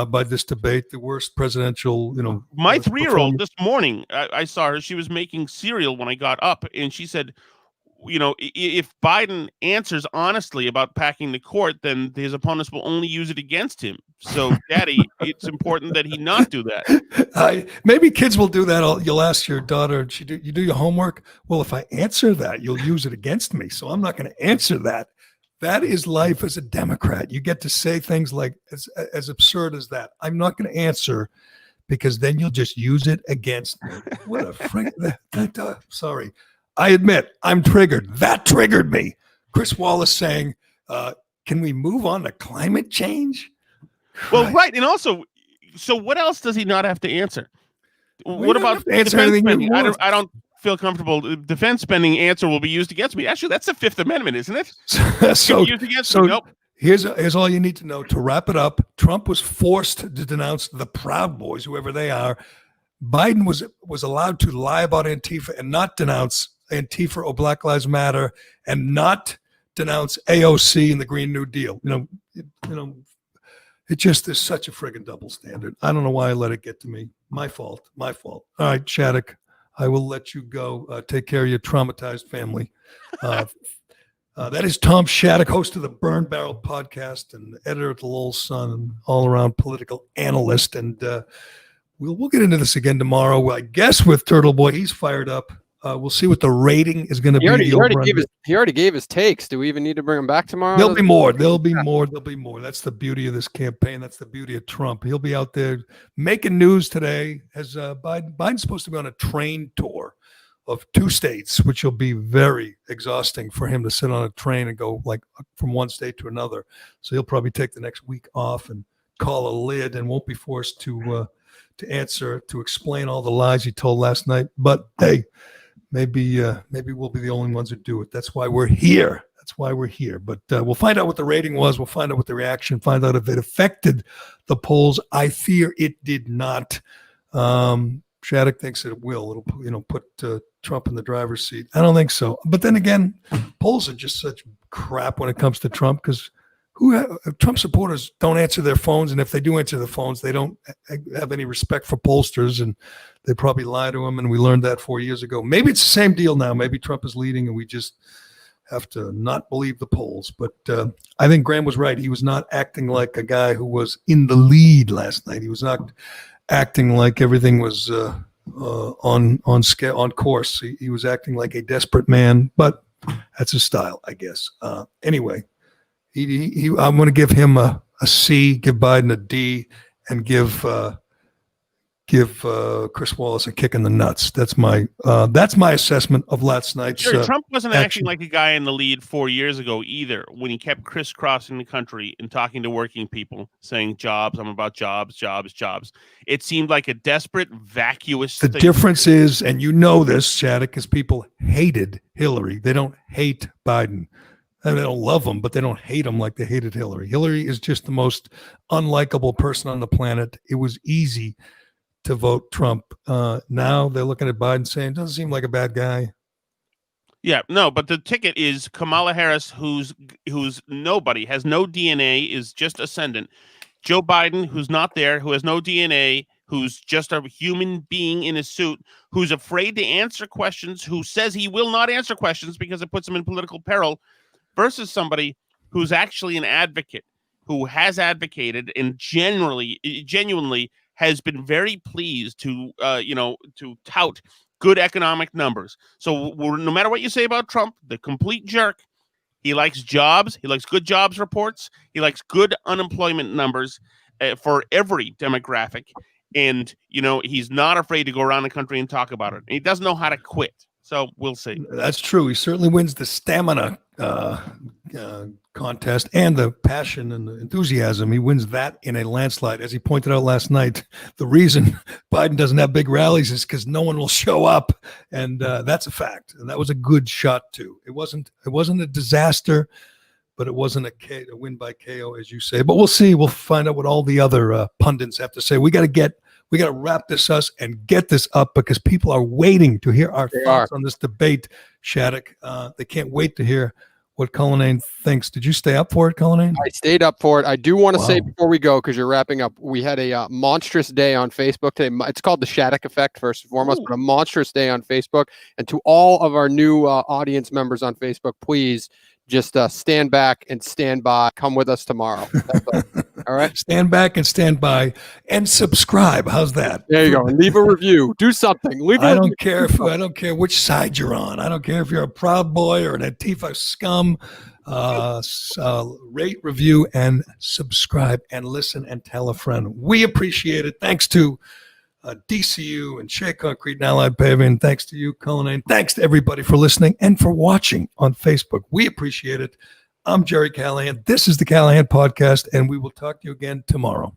by this debate, the worst presidential. My 3-year-old this morning, I saw her. She was making cereal when I got up, and she said, if Biden answers honestly about packing the court, then his opponents will only use it against him. So, Daddy, it's important that he not do that. Maybe kids will do that. You'll ask your daughter, you do your homework? Well, if I answer that, you'll use it against me. So I'm not going to answer that. That is life as a Democrat. You get to say things like as absurd as that. I'm not going to answer because then you'll just use it against me. What a frick. Sorry. I admit, I'm triggered. That triggered me. Chris Wallace saying, can we move on to climate change? Well, right. And also, so what else does he not have to answer? What about defense spending? I don't feel comfortable. Defense spending answer will be used against me. Actually, that's the Fifth Amendment, isn't it? Nope. Here's all you need to know. To wrap it up, Trump was forced to denounce the Proud Boys, whoever they are. Biden was allowed to lie about Antifa and not denounce Antifa or Black Lives Matter and not denounce AOC and the Green New Deal. It just is such a friggin' double standard. I don't know why I let it get to me. My fault. All right, Shattuck, I will let you go. Take care of your traumatized family. That is Tom Shattuck, host of the Burn Barrel podcast and editor at the Lowell Sun and all-around political analyst. And we'll get into this again tomorrow. I guess with Turtle Boy, he's fired up. We'll see what the rating is going to be. He already gave his takes. Do we even need to bring him back tomorrow? There'll be more. There'll be more. That's the beauty of this campaign. That's the beauty of Trump. He'll be out there making news today. As Biden's supposed to be on a train tour of 2 states, which will be very exhausting for him to sit on a train and go like from one state to another. So he'll probably take the next week off and call a lid and won't be forced to explain all the lies he told last night. But hey, maybe we'll be the only ones who do it. That's why we're here. But we'll find out what the rating was. We'll find out what the reaction, find out if it affected the polls. I fear it did not. Shattuck thinks it will. It'll, put Trump in the driver's seat. I don't think so. But then again, polls are just such crap when it comes to Trump because Trump supporters don't answer their phones, and if they do answer the phones, they don't have any respect for pollsters, and they probably lie to them. And we learned that 4 years ago. Maybe it's the same deal now. Maybe Trump is leading, and we just have to not believe the polls. But I think Graham was right. He was not acting like a guy who was in the lead last night. He was not acting like everything was on course. He was acting like a desperate man, but that's his style, I guess. Anyway. I'm going to give him a C, give Biden a D, and give Chris Wallace a kick in the nuts. That's my assessment of last night's. Sure, Trump wasn't acting like a guy in the lead 4 years ago either, when he kept crisscrossing the country and talking to working people, saying jobs. I'm about jobs. It seemed like a desperate, vacuous. The difference is, and you know this, Shattuck, is people hated Hillary. They don't hate Biden. And they don't love him, but they don't hate him like they hated Hillary. Hillary is just the most unlikable person on the planet. It was easy to vote Trump. Now they're looking at Biden saying, doesn't seem like a bad guy. Yeah, no, but the ticket is Kamala Harris, who's nobody, has no DNA, is just ascendant. Joe Biden, who's not there, who has no DNA, who's just a human being in a suit, who's afraid to answer questions, who says he will not answer questions because it puts him in political peril, versus somebody who's actually an advocate, who has advocated and genuinely has been very pleased to tout good economic numbers. So no matter what you say about Trump, the complete jerk, he likes jobs. He likes good jobs reports. He likes good unemployment numbers for every demographic. And, he's not afraid to go around the country and talk about it. And he doesn't know how to quit. So we'll see. That's true. He certainly wins the stamina contest and the passion and the enthusiasm. He wins that in a landslide. As he pointed out last night, the reason Biden doesn't have big rallies is because no one will show up. And that's a fact. And that was a good shot too. It wasn't a disaster, but it wasn't a win by KO, as you say. But we'll see. We'll find out what all the other pundits have to say. We got to wrap this up and get this up because people are waiting to hear our thoughts on this debate, Shattuck. They can't wait to hear what Cullinane thinks. Did you stay up for it, Cullinane? I stayed up for it. I do want to say before we go, because you're wrapping up, we had a monstrous day on Facebook today. It's called the Shattuck Effect, first and foremost, but a monstrous day on Facebook. And to all of our new audience members on Facebook, please just stand back and stand by. Come with us tomorrow. All right. Stand back and stand by and subscribe. How's that? There you go. And leave a review. Do something. I don't care which side you're on. I don't care if you're a Proud Boy or an Antifa scum. Rate, review, and subscribe and listen and tell a friend. We appreciate it. Thanks to DCU and Shea Concrete and Allied Paving. Thanks to you, Cullinane. Thanks to everybody for listening and for watching on Facebook. We appreciate it. I'm Jerry Callahan. This is the Callahan Podcast, and we will talk to you again tomorrow.